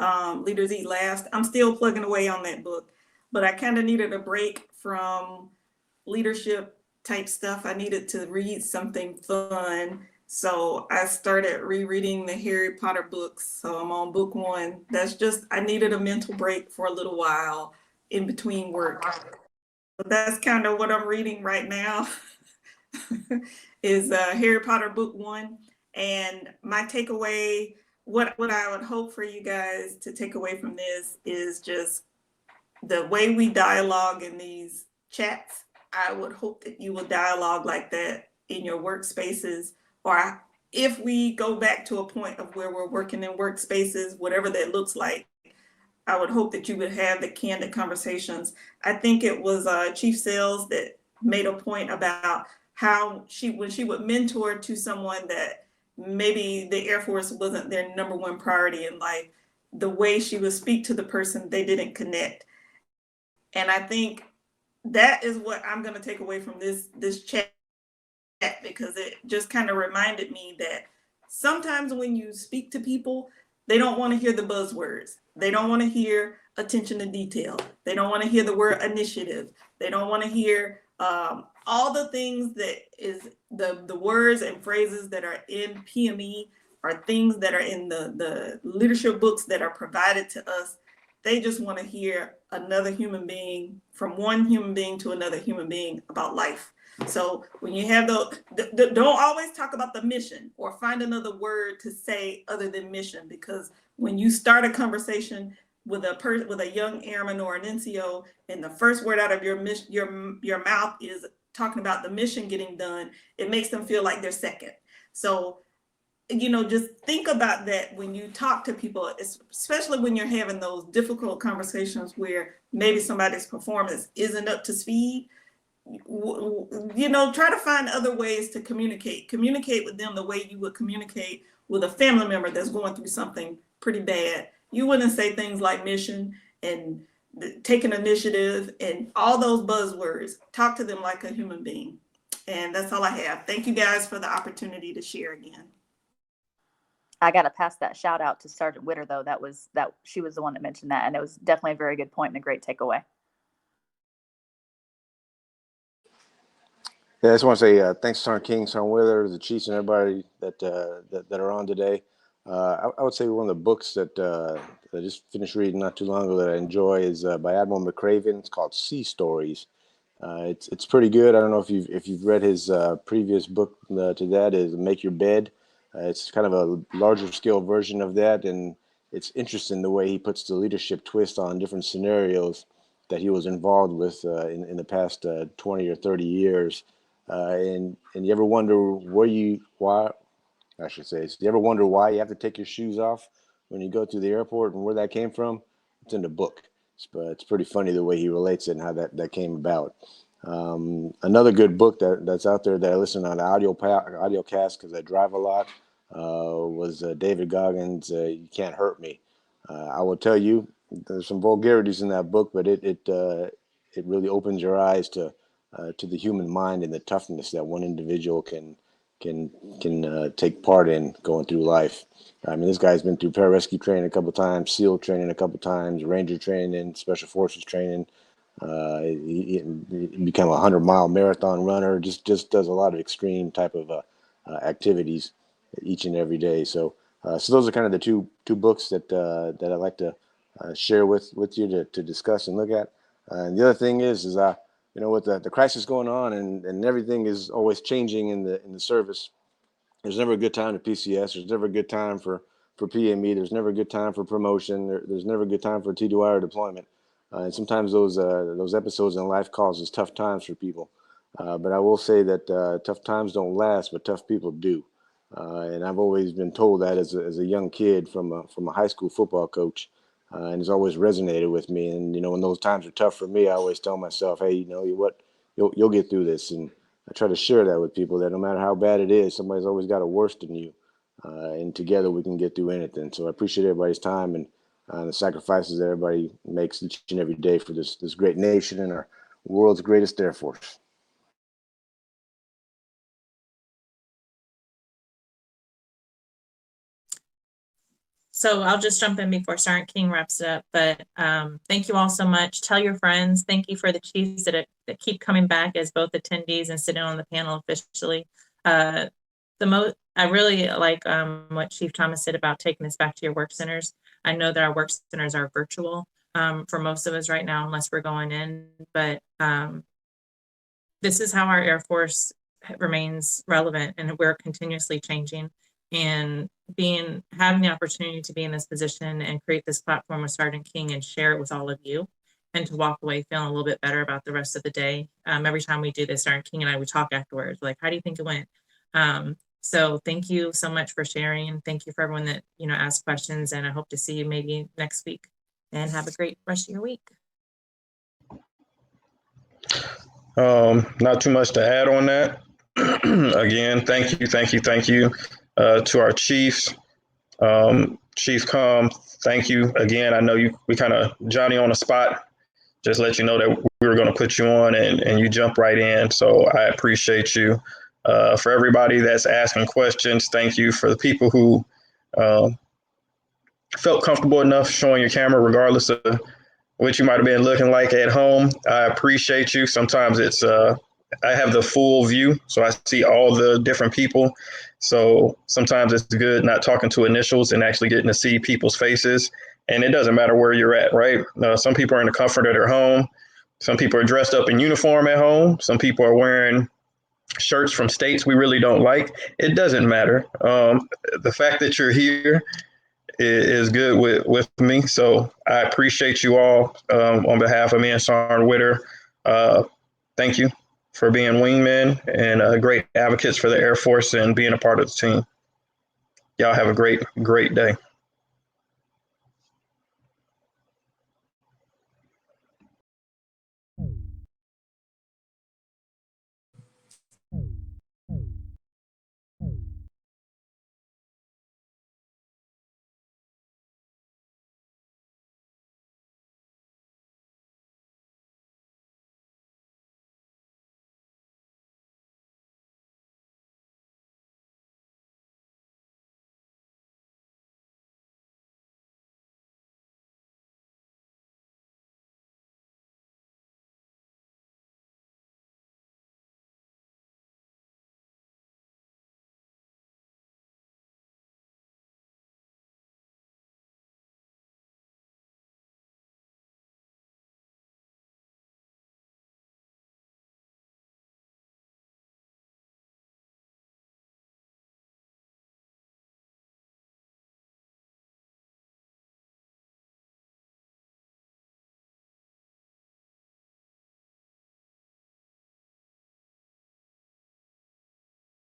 Leaders Eat Last. I'm still plugging away on that book, but I kind of needed a break from leadership type stuff. I needed to read something fun. So I started rereading the Harry Potter books. So I'm on book 1. I needed a mental break for a little while in between work. But that's kind of what I'm reading right now. is Harry Potter book 1. And my takeaway, what I would hope for you guys to take away from this is just the way we dialogue in these chats. I would hope that you will dialogue like that in your workspaces, or if we go back to a point of where we're working in workspaces, whatever that looks like, I would hope that you would have the candid conversations. I think it was Chief Sales that made a point about how when she would mentor to someone that maybe the Air Force wasn't their number one priority in life, the way she would speak to the person, they didn't connect. And I think that is what I'm going to take away from this chat, because it just kind of reminded me that sometimes when you speak to people, they don't want to hear the buzzwords. They don't want to hear attention to detail. They don't want to hear the word initiative. They don't want to hear all the things that is the words and phrases that are in PME are things that are in the leadership books that are provided to us. They just want to hear another human being, from one human being to another human being, about life. So when you have don't always talk about the mission or find another word to say other than mission, because when you start a conversation with a young airman or an NCO, and the first word out of your mouth is talking about the mission getting done, it makes them feel like they're second. So, just think about that when you talk to people, especially when you're having those difficult conversations where maybe somebody's performance isn't up to speed. Try to find other ways to communicate with them the way you would communicate with a family member that's going through something pretty bad. You wouldn't say things like mission and taking initiative and all those buzzwords. Talk to them like a human being. And that's all I have. Thank you guys for the opportunity to share again. I got to pass that shout out to Sergeant Witter, though. She was the one that mentioned that, and it was definitely a very good point and a great takeaway. Yeah, I just want to say thanks to Sergeant King, Sergeant Witter, the chiefs, and everybody that are on today. I would say one of the books that I just finished reading not too long ago that I enjoy is by Admiral McCraven. It's called Sea Stories. It's pretty good. I don't know if you've read his previous book to that, is Make Your Bed. It's kind of a larger scale version of that, and it's interesting the way he puts the leadership twist on different scenarios that he was involved with in the past 20 or 30 years. And you ever wonder do you ever wonder why you have to take your shoes off when you go through the airport and where that came from? It's in the book. But it's pretty funny the way he relates it and how that came about. Another good book that's out there that I listen on audio cast because I drive a lot was David Goggins' You Can't Hurt Me. I will tell you, there's some vulgarities in that book, but it really opens your eyes to the human mind and the toughness that one individual can take part in going through life. I mean, this guy's been through pararescue training a couple of times, SEAL training a couple of times, Ranger training, Special Forces training. He became a 100-mile marathon runner. Just does a lot of extreme type of activities each and every day. So those are kind of the two books that I'd like to share with you to discuss and look at. And the other thing is with the crisis going on and everything is always changing in the service. There's never a good time to PCS. There's never a good time for PME. There's never a good time for promotion. There's never a good time for TDY or deployment. And sometimes those episodes in life causes tough times for people. But I will say that tough times don't last, but tough people do. And I've always been told that as a young kid from a high school football coach, and it's always resonated with me. And when those times are tough for me, I always tell myself, hey, you'll get through this. And I try to share that with people, that no matter how bad it is, somebody's always got it worse than you. And together we can get through anything. So I appreciate everybody's time and the sacrifices that everybody makes each and every day for this great nation and our world's greatest Air Force. So I'll just jump in before Sergeant King wraps it up. But thank you all so much. Tell your friends. Thank you for the chiefs that keep coming back as both attendees and sitting on the panel officially. I really like what Chief Thomas said about taking us back to your work centers. I know that our work centers are virtual for most of us right now, unless we're going in. But this is how our Air Force remains relevant, and we're continuously changing. And having the opportunity to be in this position and create this platform with Sergeant King and share it with all of you, and to walk away feeling a little bit better about the rest of the day. Every time we do this, Sergeant King and I, we talk afterwards, like, how do you think it went? So thank you so much for sharing. Thank you for everyone that, asked questions, and I hope to see you maybe next week, and have a great rest of your week. Not too much to add on that. Again, thank you to our chiefs. Chief Com, thank you again. I know we kind of Johnny on the spot, just let you know that we were going to put you on, and you jumped right in. So I appreciate you. For everybody that's asking questions, thank you. For the people who felt comfortable enough showing your camera, regardless of what you might have been looking like at home, I appreciate you. Sometimes it's I have the full view, so I see all the different people. So sometimes it's good not talking to initials and actually getting to see people's faces. And it doesn't matter where you're at, right? Some people are in the comfort of their home. Some people are dressed up in uniform at home. Some people are wearing shirts from states we really don't like. It doesn't matter. The fact that you're here is good with me. So I appreciate you all on behalf of me and Sergeant Witter. Thank you for being wingmen and great advocates for the Air Force and being a part of the team. Y'all have a great day.